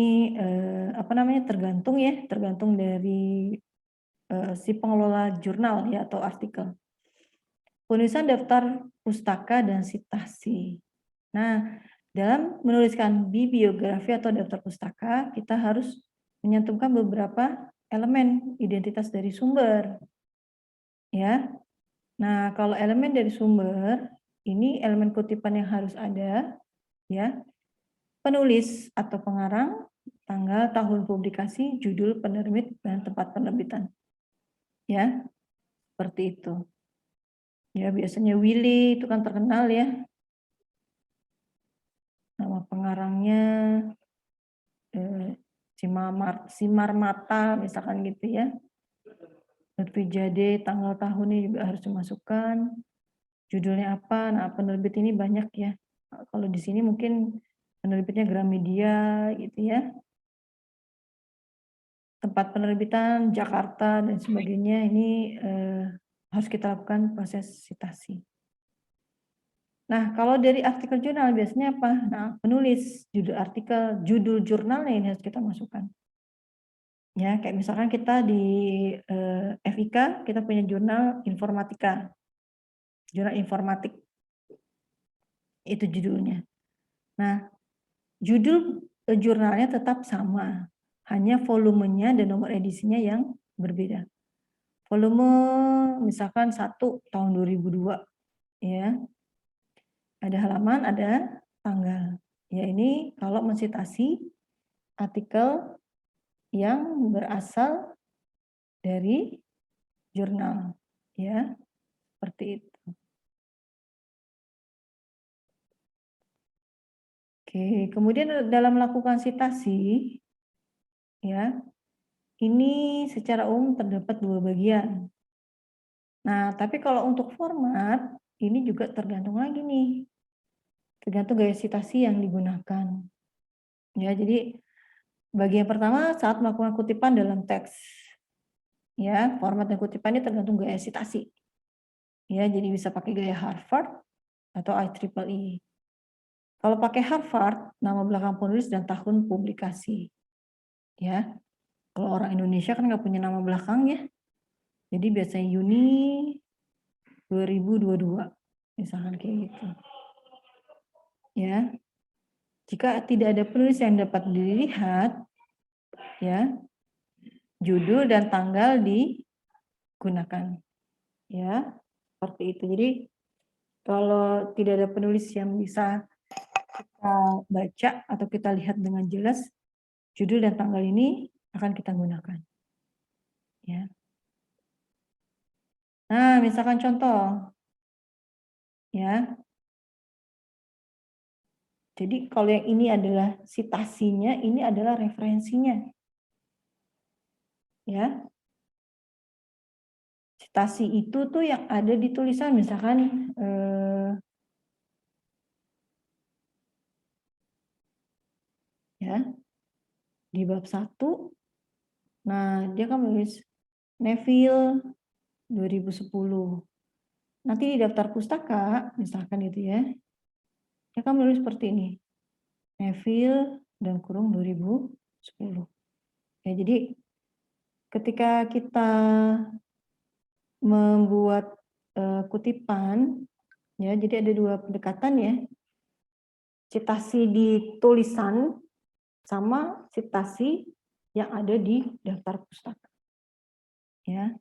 tergantung ya, tergantung dari si pengelola jurnal ya atau artikel. Penulisan daftar pustaka dan sitasi. Nah, dalam menuliskan bibliografi atau daftar pustaka, kita harus menyantumkan beberapa elemen identitas dari sumber. Ya. Nah, kalau elemen dari sumber, ini elemen kutipan yang harus ada, ya. Penulis atau pengarang, tanggal, tahun publikasi, judul penerbit, dan tempat penerbitan. Ya, seperti itu. Ya, biasanya Willy itu kan terkenal ya. Nama pengarangnya Simarmata, misalkan gitu ya. Lutfi tanggal tahunnya juga harus dimasukkan. Judulnya apa? Nah, penerbit ini banyak ya. Kalau di sini mungkin penerbitnya Gramedia gitu ya. Tempat penerbitan Jakarta dan sebagainya, ini harus kita lakukan proses sitasi. Nah, kalau dari artikel jurnal biasanya apa? Nah, penulis, judul artikel, judul jurnalnya ini harus kita masukkan. Ya, kayak misalkan kita di FIK, kita punya jurnal informatika, jurnal informatik, itu judulnya. Nah, judul jurnalnya tetap sama, hanya volumenya dan nomor edisinya yang berbeda. Volume misalkan 1 tahun 2002, ya. Ada halaman, ada tanggal. Ya, ini kalau mensitasi artikel yang berasal dari jurnal, ya. Seperti itu. Oke, kemudian dalam melakukan sitasi, ya, ini secara umum terdapat 2 bagian. Nah, tapi kalau untuk format, ini juga tergantung lagi nih. Tergantung gaya sitasi yang digunakan. Ya, jadi bagian pertama saat melakukan kutipan dalam teks. Ya, format dan kutipan ini tergantung gaya sitasi. Ya, jadi bisa pakai gaya Harvard atau IEEE. Kalau pakai Harvard, nama belakang penulis dan tahun publikasi. Ya, kalau orang Indonesia kan nggak punya nama belakang ya. Jadi biasanya Juni 2022, misalkan kayak gitu. Ya, jika tidak ada penulis yang dapat dilihat, ya, judul dan tanggal digunakan. Ya, seperti itu. Jadi kalau tidak ada penulis yang bisa kita baca atau kita lihat dengan jelas, judul dan tanggal ini akan kita gunakan. Ya. Nah, misalkan contoh, ya, Jadi kalau yang ini adalah sitasinya, ini adalah referensinya. Ya. Sitasi itu tuh yang ada di tulisan, misalkan ya, di bab 1. Nah, dia kan menulis Neville 2010. Nanti di daftar pustaka, misalkan itu ya, dia kan menulis seperti ini. Neville dan kurung 2010. Ya, jadi ketika kita membuat kutipan, ya, jadi ada dua pendekatan ya. Citasi di tulisan sama citasi yang ada di daftar pustaka. Ya.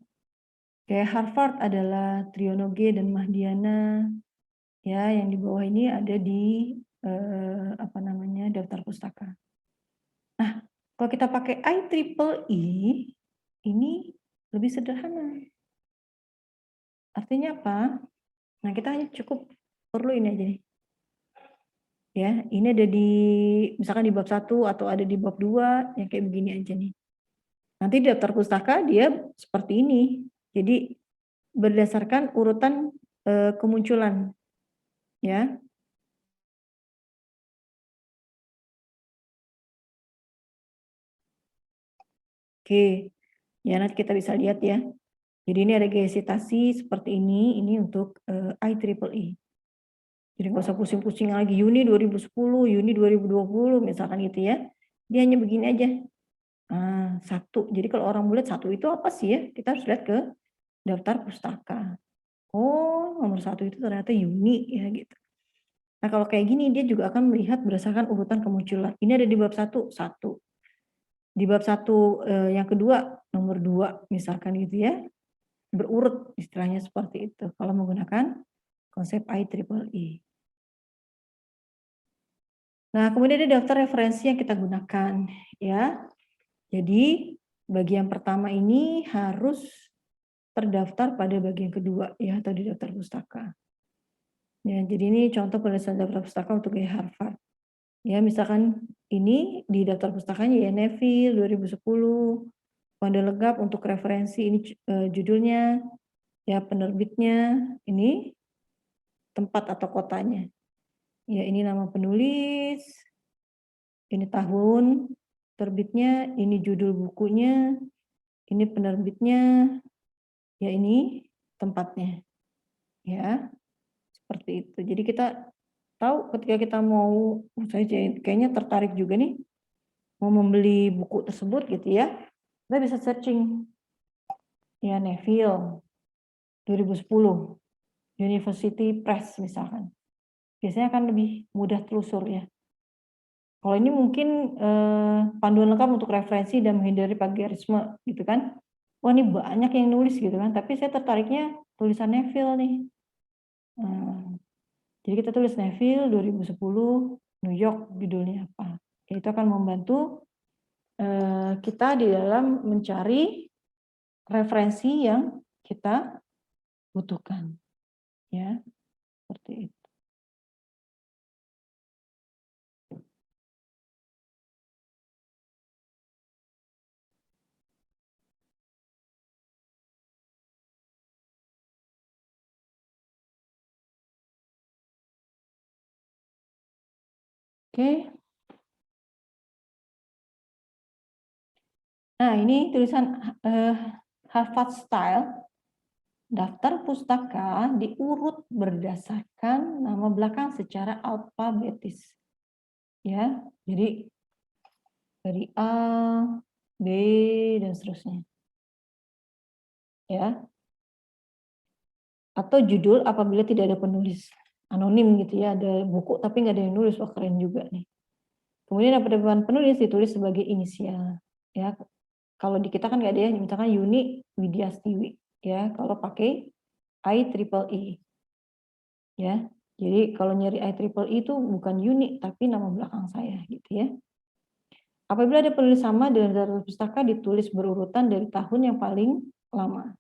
Kayak Harvard adalah Trionoge dan Mahdiana. Ya, yang di bawah ini ada di daftar pustaka. Nah, kalau kita pakai IEEE, ini lebih sederhana. Artinya apa? Nah, kita hanya cukup perlu ini aja nih. Ya, ini ada di misalkan di bab 1 atau ada di bab 2 yang kayak begini aja nih. Nanti di daftar pustaka dia seperti ini. Jadi berdasarkan urutan kemunculan. Ya. Oke. Ya, nanti kita bisa lihat ya. Jadi ini ada gaya citasi seperti ini untuk IEEE. Jadi nggak usah pusing-pusing lagi, Juni 2010, Juni 2020, misalkan gitu ya. Dia hanya begini aja. Nah, 1. Jadi kalau orang melihat 1 itu apa sih ya? Kita harus lihat ke daftar pustaka. Oh, nomor 1 itu ternyata Juni ya gitu. Nah, kalau kayak gini dia juga akan melihat berdasarkan urutan kemunculan. Ini ada di bab 1, 1. Di bab 1 yang kedua, nomor 2 misalkan gitu ya. Berurut istilahnya seperti itu kalau menggunakan konsep IEEE. Nah, kemudian ada daftar referensi yang kita gunakan ya. Jadi bagian pertama ini harus terdaftar pada bagian kedua ya atau di daftar pustaka. Ya, jadi ini contoh penulisan daftar pustaka untuk gaya Harvard. Ya, misalkan ini di daftar pustakanya ya Neville 2010. Kode lengkap untuk referensi ini judulnya, ya penerbitnya, ini tempat atau kotanya. Ya, ini nama penulis, ini tahun terbitnya, ini judul bukunya, ini penerbitnya, ya ini tempatnya. Ya, seperti itu. Jadi kita tahu ketika kita mau, saya kayaknya tertarik juga nih, mau membeli buku tersebut gitu ya, kita bisa searching. Ya, Neville 2010, University Press misalkan. Biasanya akan lebih mudah telusur ya. Kalau ini mungkin panduan lengkap untuk referensi dan menghindari plagiarisme gitu kan. Wah, ini banyak yang nulis gitu kan, tapi saya tertariknya tulisan Neville nih. Jadi kita tulis Neville 2010 New York judulnya apa. Itu akan membantu kita di dalam mencari referensi yang kita butuhkan. Ya, seperti itu. Oke. Nah, ini tulisan Harvard Style. Daftar pustaka diurut berdasarkan nama belakang secara alfabetis. Ya, jadi dari A, B, dan seterusnya. Ya. Atau judul apabila tidak ada penulis. Anonim gitu ya, ada buku tapi nggak ada yang nulis, wah keren juga nih. Kemudian pada depan penulis ditulis sebagai inisial. Ya, kalau di kita kan nggak ada ya, misalkan Yuni Widyastiwi. Ya, kalau pakai IEEE. Ya, jadi kalau nyari IEEE itu bukan Yuni, tapi nama belakang saya gitu ya. Apabila ada penulis sama dengan daftar pustaka ditulis berurutan dari tahun yang paling lama.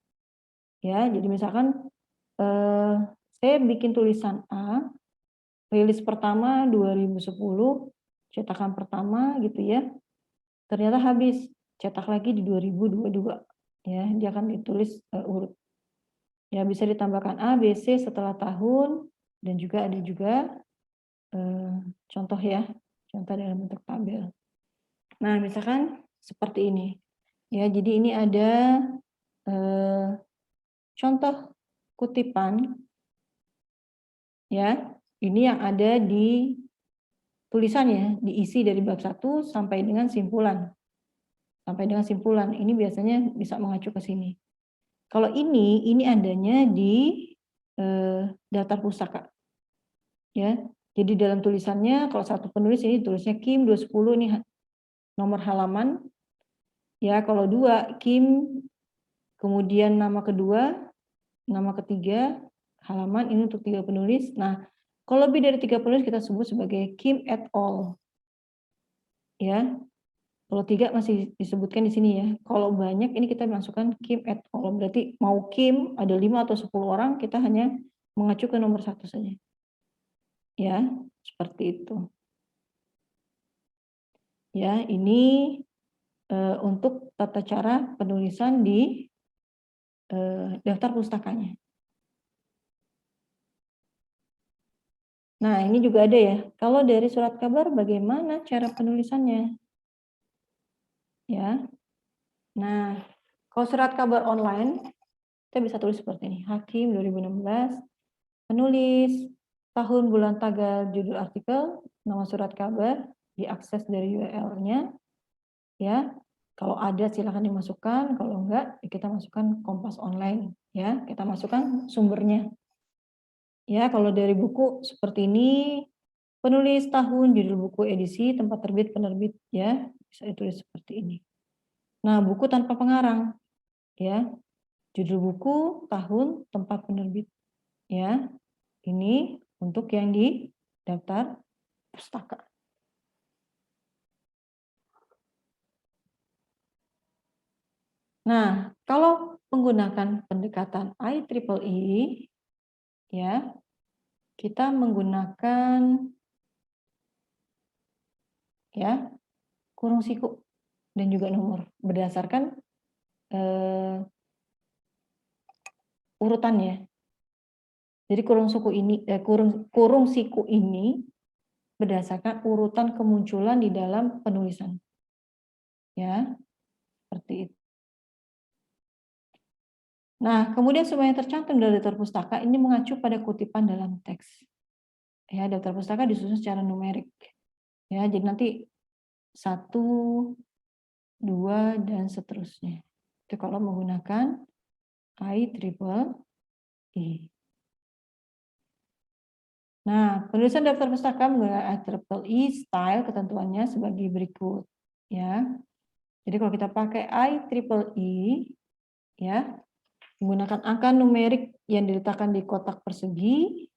Ya, jadi misalkan saya bikin tulisan A, rilis pertama 2010, cetakan pertama gitu ya. Ternyata habis, cetak lagi di 2022 ya, dia akan ditulis urut. Ya bisa ditambahkan A, B, C setelah tahun dan juga ada juga contoh ya, contoh dalam bentuk tabel. Nah, misalkan seperti ini. Ya, jadi ini ada contoh kutipan ya. Ini yang ada di tulisannya, diisi dari bab 1 sampai dengan simpulan. Sampai dengan simpulan. Ini biasanya bisa mengacu ke sini. Kalau ini adanya di daftar pustaka. Ya. Jadi dalam tulisannya kalau satu penulis ini tulisnya Kim 210 ini nomor halaman. Ya, kalau 2 Kim kemudian nama kedua, nama ketiga, halaman ini untuk 3 penulis. Nah, kalau lebih dari 3 penulis kita sebut sebagai Kim et al. Ya. Kalau 3 masih disebutkan di sini ya. Kalau banyak ini kita masukkan Kim et al. Berarti mau Kim ada 5 atau 10 orang, kita hanya mengacu ke nomor 1 saja. Ya, seperti itu. Ya, ini untuk tata cara penulisan di daftar pustakanya. Nah, ini juga ada ya. Kalau dari surat kabar bagaimana cara penulisannya? Ya. Nah, kalau surat kabar online kita bisa tulis seperti ini. Hakim 2016, penulis, tahun, bulan, tanggal, judul artikel, nama surat kabar, diakses dari URL-nya. Ya. Kalau ada silakan dimasukkan, kalau enggak ya kita masukkan Kompas online ya. Kita masukkan sumbernya. Ya, kalau dari buku seperti ini, penulis, tahun, judul buku, edisi, tempat terbit, penerbit, ya, bisa ditulis seperti ini. Nah, buku tanpa pengarang, ya, judul buku, tahun, tempat penerbit, ya, ini untuk yang di daftar pustaka. Nah, kalau menggunakan pendekatan IEEE, ya, kita menggunakan ya kurung siku dan juga nomor berdasarkan urutannya. Jadi kurung siku ini berdasarkan urutan kemunculan di dalam penulisan. Ya, seperti itu. Nah, kemudian semua yang tercantum dalam daftar pustaka ini mengacu pada kutipan dalam teks. Ya, daftar pustaka disusun secara numerik. Ya, jadi nanti 1, 2 dan seterusnya. Itu kalau menggunakan IEEE. Nah, penulisan daftar pustaka menggunakan IEEE style ketentuannya sebagai berikut. Ya, jadi kalau kita pakai IEEE, ya, menggunakan angka numerik yang diletakkan di kotak persegi,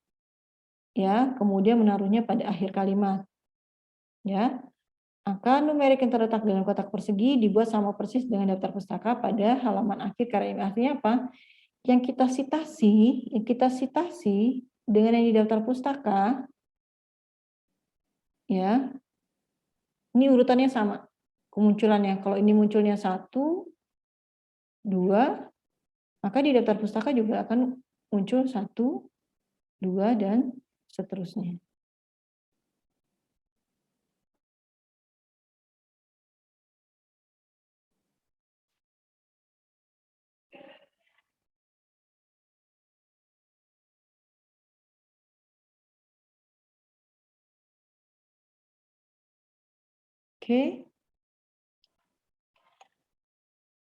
ya, kemudian menaruhnya pada akhir kalimat. Ya, angka numerik yang terletak dalam kotak persegi dibuat sama persis dengan daftar pustaka pada halaman akhir karya. Artinya apa? Yang kita sitasi dengan yang di daftar pustaka, ya, ini urutannya sama kemunculannya. Kalau ini munculnya 1, 2, maka di daftar pustaka juga akan muncul 1, 2, dan seterusnya. Oke.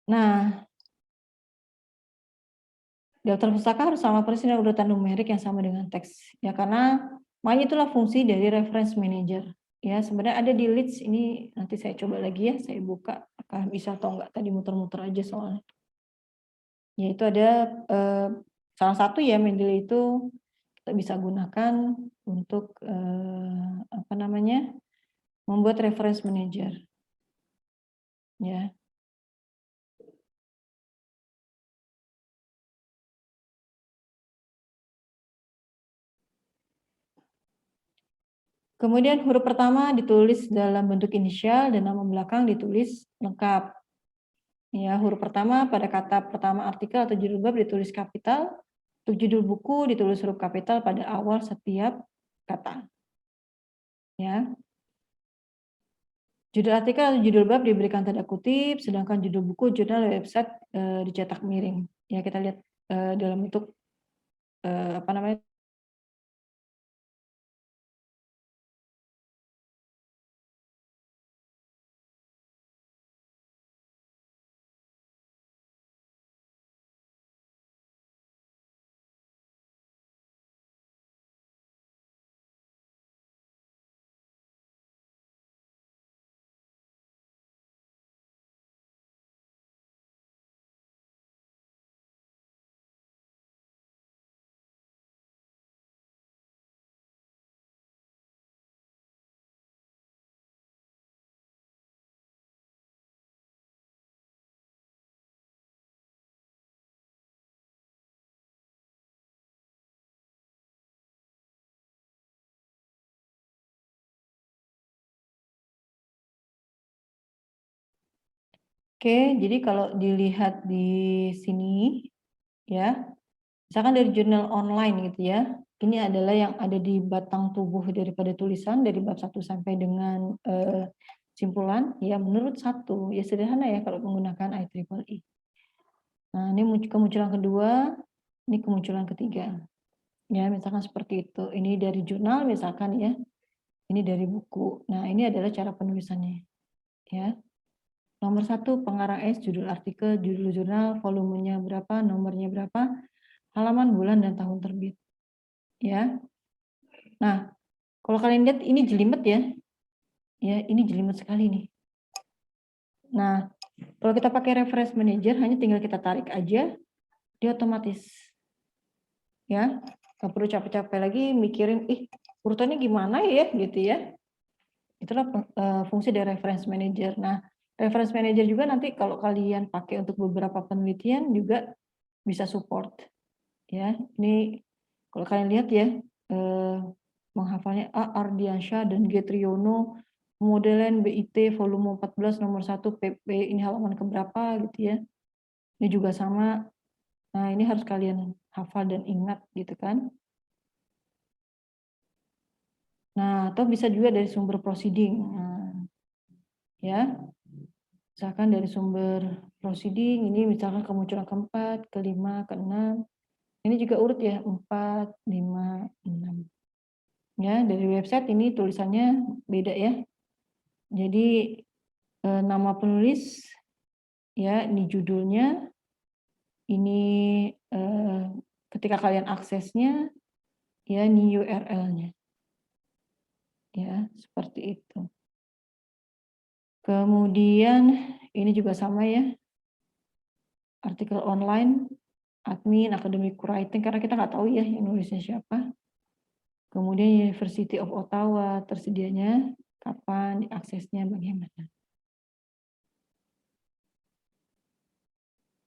Nah, daftar pustaka harus sama persis dengan urutan numerik yang sama dengan teks. Ya, karena makanya itulah fungsi dari reference manager. Ya, sebenarnya ada di Leads ini, nanti saya coba lagi ya, saya buka apakah bisa atau enggak, tadi muter-muter aja soalnya. Yaitu ada salah satu ya Mendeley itu kita bisa gunakan untuk apa namanya? Membuat reference manager. Ya. Kemudian huruf pertama ditulis dalam bentuk inisial dan nama belakang ditulis lengkap. Ya, huruf pertama pada kata pertama artikel atau judul bab ditulis kapital. Untuk judul buku ditulis huruf kapital pada awal setiap kata. Ya. Judul artikel atau judul bab diberikan tanda kutip, sedangkan judul buku, jurnal, website dicetak miring. Ya, kita lihat dalam bentuk apa namanya? Oke, jadi kalau dilihat di sini, ya, misalkan dari jurnal online gitu ya, ini adalah yang ada di batang tubuh daripada tulisan dari bab 1 sampai dengan simpulan, ya menurut satu, ya sederhana ya kalau menggunakan IEEE. Nah, ini kemunculan kedua, ini kemunculan ketiga. Ya, misalkan seperti itu. Ini dari jurnal misalkan ya, ini dari buku. Nah, ini adalah cara penulisannya. Ya. Nomor 1 pengarang S, judul artikel, judul jurnal, volumenya berapa, nomornya berapa, halaman, bulan, dan tahun terbit. Ya. Nah, kalau kalian lihat ini jelimet ya. Ya, ini jelimet sekali nih. Nah, kalau kita pakai reference manager hanya tinggal kita tarik aja, dia otomatis. Ya. Nggak perlu capek-capek lagi mikirin, urutannya gimana ya gitu ya. Itulah fungsi dari reference manager. Nah, reference manager juga nanti kalau kalian pakai untuk beberapa penelitian juga bisa support. Ya, ini kalau kalian lihat ya, menghafalnya A. Ardiansyah dan G. Triyono, modelan BIT volume 14 nomor 1 PP, ini halaman keberapa gitu ya. Ini juga sama. Nah, ini harus kalian hafal dan ingat gitu kan. Nah, atau bisa juga dari sumber proceeding. Nah, ya. Misalkan dari sumber proceeding, ini misalkan kemunculan keempat, kelima, keenam. Ini juga urut ya, 4, 5, 6. Ya, dari website ini tulisannya beda ya. Jadi nama penulis, ya ini judulnya, ini ketika kalian aksesnya, ya ini URL-nya. Ya, seperti itu. Kemudian ini juga sama ya, artikel online, admin, academic writing, karena kita nggak tahu ya yang nulisnya siapa. Kemudian University of Ottawa, tersedianya kapan, aksesnya bagaimana.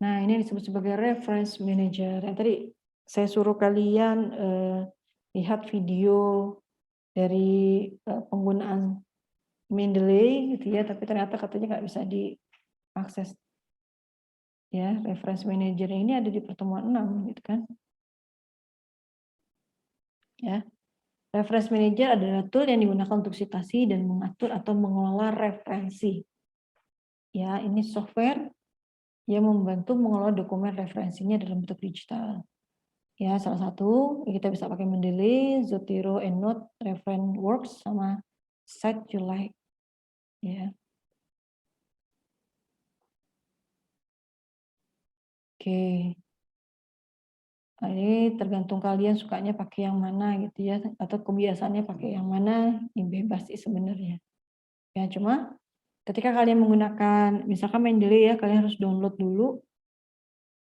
Nah, ini disebut sebagai reference manager. Yang tadi saya suruh kalian lihat video dari penggunaan Mendeley gitu ya, tapi ternyata katanya nggak bisa diakses. Ya, reference manager ini ada di pertemuan 6 gitu kan. Ya. Reference manager adalah tool yang digunakan untuk citasi dan mengatur atau mengelola referensi. Ya, ini software yang membantu mengelola dokumen referensinya dalam bentuk digital. Ya, salah satu kita bisa pakai Mendeley, Zotero, EndNote, ReferenceWorks, sama SiteYouLike. Ya. Oke. Nah, ini tergantung kalian sukanya pakai yang mana gitu ya, atau kebiasaannya pakai yang mana, ini bebas sih sebenarnya. Ya, cuma ketika kalian menggunakan misalkan Mendeley ya, kalian harus download dulu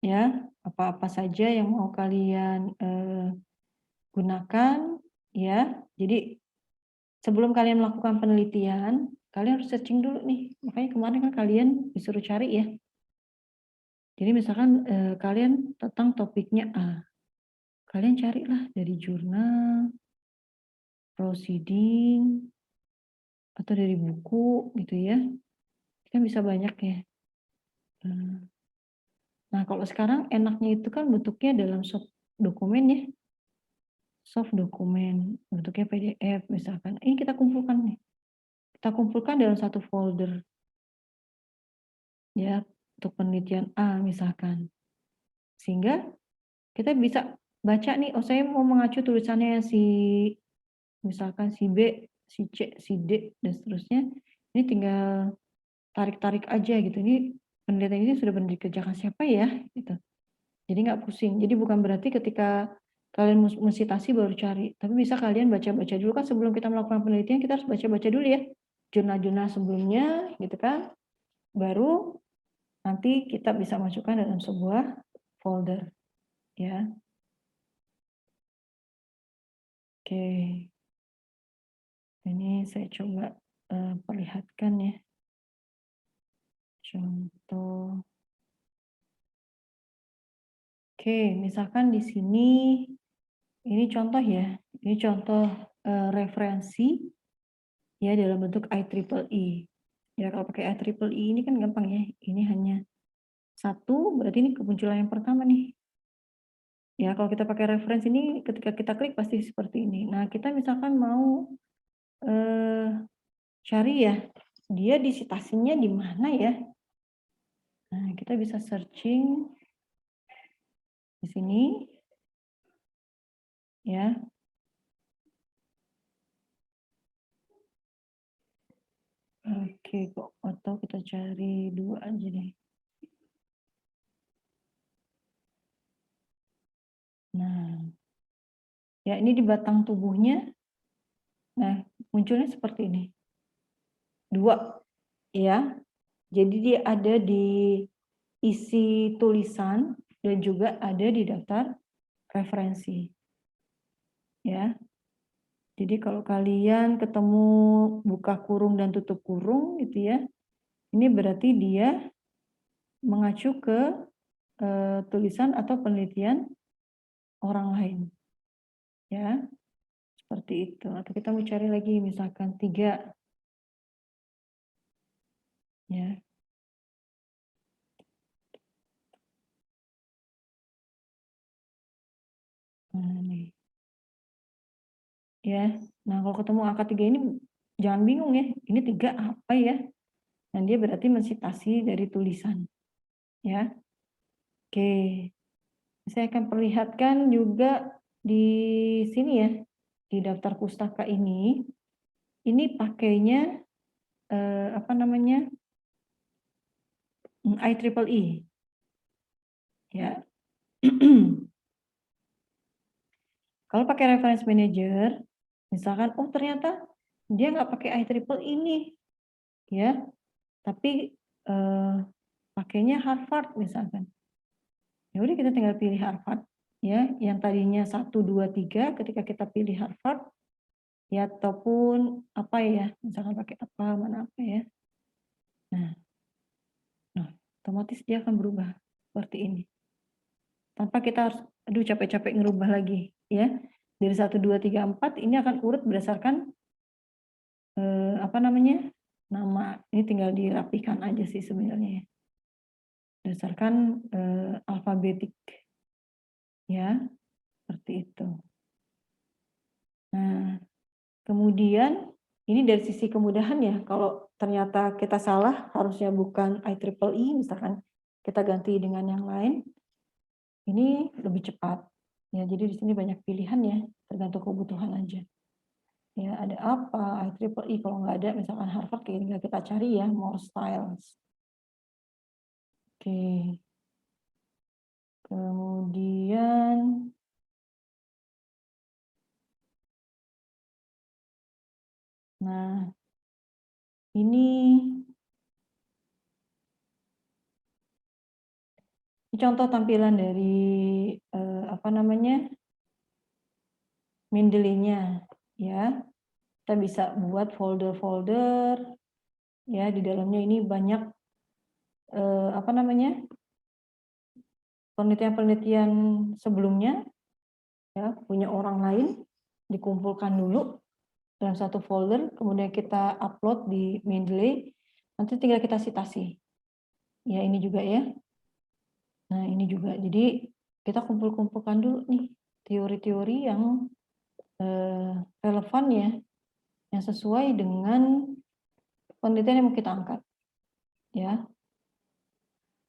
ya, apa-apa saja yang mau kalian gunakan ya. Jadi sebelum kalian melakukan penelitian, kalian harus searching dulu nih. Makanya kemarin kan kalian disuruh cari ya. Jadi misalkan kalian tentang topiknya A, kalian carilah dari jurnal, proceeding, atau dari buku gitu ya. Kan bisa banyak ya. Nah, kalau sekarang enaknya itu kan bentuknya dalam soft dokumen ya. Soft dokumen, bentuknya PDF misalkan. Ini kita kumpulkan nih. Kita kumpulkan dalam satu folder ya, untuk penelitian A misalkan. Sehingga kita bisa baca nih, oh saya mau mengacu tulisannya si misalkan si B, si C, si D, dan seterusnya. Ini tinggal tarik-tarik aja gitu. Ini penelitian ini sudah pernah dikerjakan siapa ya? Gitu. Jadi nggak pusing. Jadi bukan berarti ketika kalian mensitasi baru cari, tapi bisa kalian baca-baca dulu kan sebelum kita melakukan penelitian kita harus baca-baca dulu ya jurnal-jurnal sebelumnya gitu kan. Baru nanti kita bisa masukkan dalam sebuah folder ya. Oke. Ini saya coba perlihatkan ya. Contoh. Oke, misalkan di sini ini contoh ya. Ini contoh referensi ya dalam bentuk IEEE. Ya kalau pakai IEEE ini kan gampang ya. Ini hanya satu, berarti ini kemunculan yang pertama nih. Ya kalau kita pakai referensi ini ketika kita klik pasti seperti ini. Nah kita misalkan mau cari ya, dia disitasinya di mana ya? Nah kita bisa searching di sini ya. Oke kok, atau kita cari dua aja deh. Nah, ya ini di batang tubuhnya. Nah, munculnya seperti ini. Dua, ya. Jadi dia ada di isi tulisan dan juga ada di daftar referensi. Ya. Jadi kalau kalian ketemu buka kurung dan tutup kurung gitu ya, ini berarti dia mengacu ke tulisan atau penelitian orang lain. Ya, seperti itu. Atau kita mau cari lagi misalkan 3. Ya. Nah, nih. Ya. Nah, kalau ketemu angka 3 ini jangan bingung ya. Ini 3 apa ya? Dan dia berarti mensitasi dari tulisan. Ya. Oke. Saya akan perlihatkan juga di sini ya. Di daftar pustaka ini pakainya apa namanya? IEEE. Ya. Kalau pakai reference manager, misalkan, oh ternyata dia nggak pakai IEEE ini, ya, tapi pakainya Harvard misalkan. Ya udah kita tinggal pilih Harvard, ya, yang tadinya 1, 2, 3, ketika kita pilih Harvard, ya ataupun apa ya, misalkan pakai apa, mana apa ya. Nah, otomatis dia akan berubah seperti ini. Tanpa kita harus, aduh capek-capek ngerubah lagi, ya. Dari 1, 2, 3, 4 ini akan urut berdasarkan apa namanya, nama. Ini tinggal dirapikan aja sih sebenarnya ya. Berdasarkan alfabetik. Ya, seperti itu. Nah, kemudian ini dari sisi kemudahan ya, kalau ternyata kita salah, harusnya bukan IEEE, misalkan kita ganti dengan yang lain, ini lebih cepat. Ya, jadi di sini banyak pilihan ya, tergantung kebutuhan aja. Ya, ada apa, IEEE, kalau nggak ada, misalkan Harvard, tinggal kita cari ya, more styles. Oke. Kemudian, nah, ini contoh tampilan dari apa namanya, Mendeley-nya ya. Kita bisa buat folder-folder ya, di dalamnya ini banyak apa namanya, penelitian-penelitian sebelumnya ya, punya orang lain dikumpulkan dulu dalam satu folder, kemudian kita upload di Mendeley, nanti tinggal kita citasi. Ya, ini juga ya. Nah, ini juga. Jadi, kita kumpul-kumpulkan dulu nih, teori-teori yang, relevan ya, yang sesuai dengan penelitian yang mau kita angkat, ya.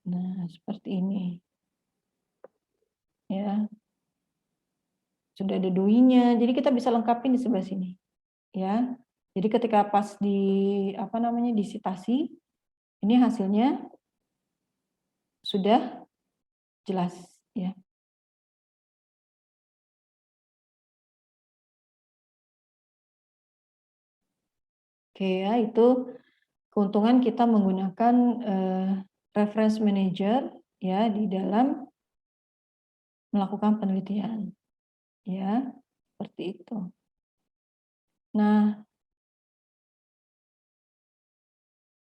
Nah, seperti ini. Ya. Sudah ada doi-nya, jadi kita bisa lengkapin di sebelah sini, ya. Jadi ketika pas apa namanya, disitasi, ini hasilnya sudah jelas, ya. Oke ya, itu keuntungan kita menggunakan, reference manager ya, di dalam melakukan penelitian, ya, seperti itu. Nah,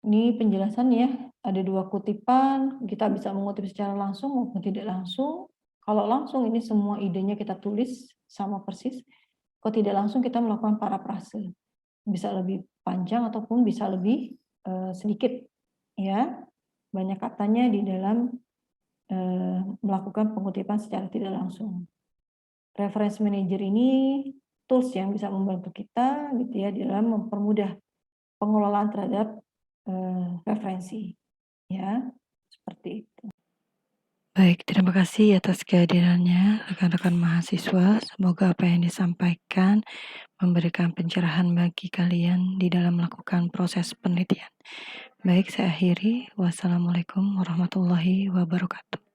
ini penjelasannya, ada 2 kutipan, kita bisa mengutip secara langsung maupun tidak langsung. Kalau langsung ini semua idenya kita tulis sama persis, kalau tidak langsung kita melakukan parafrase. Bisa lebih panjang ataupun bisa lebih, sedikit, ya. Banyak katanya di dalam, melakukan pengutipan secara tidak langsung. Reference manager ini tools yang bisa membantu kita gitu ya, di dalam mempermudah pengelolaan terhadap, referensi, ya, seperti itu. Baik, terima kasih atas kehadirannya rekan-rekan mahasiswa. Semoga apa yang disampaikan memberikan pencerahan bagi kalian di dalam melakukan proses penelitian. Baik, saya akhiri. Wassalamualaikum warahmatullahi wabarakatuh.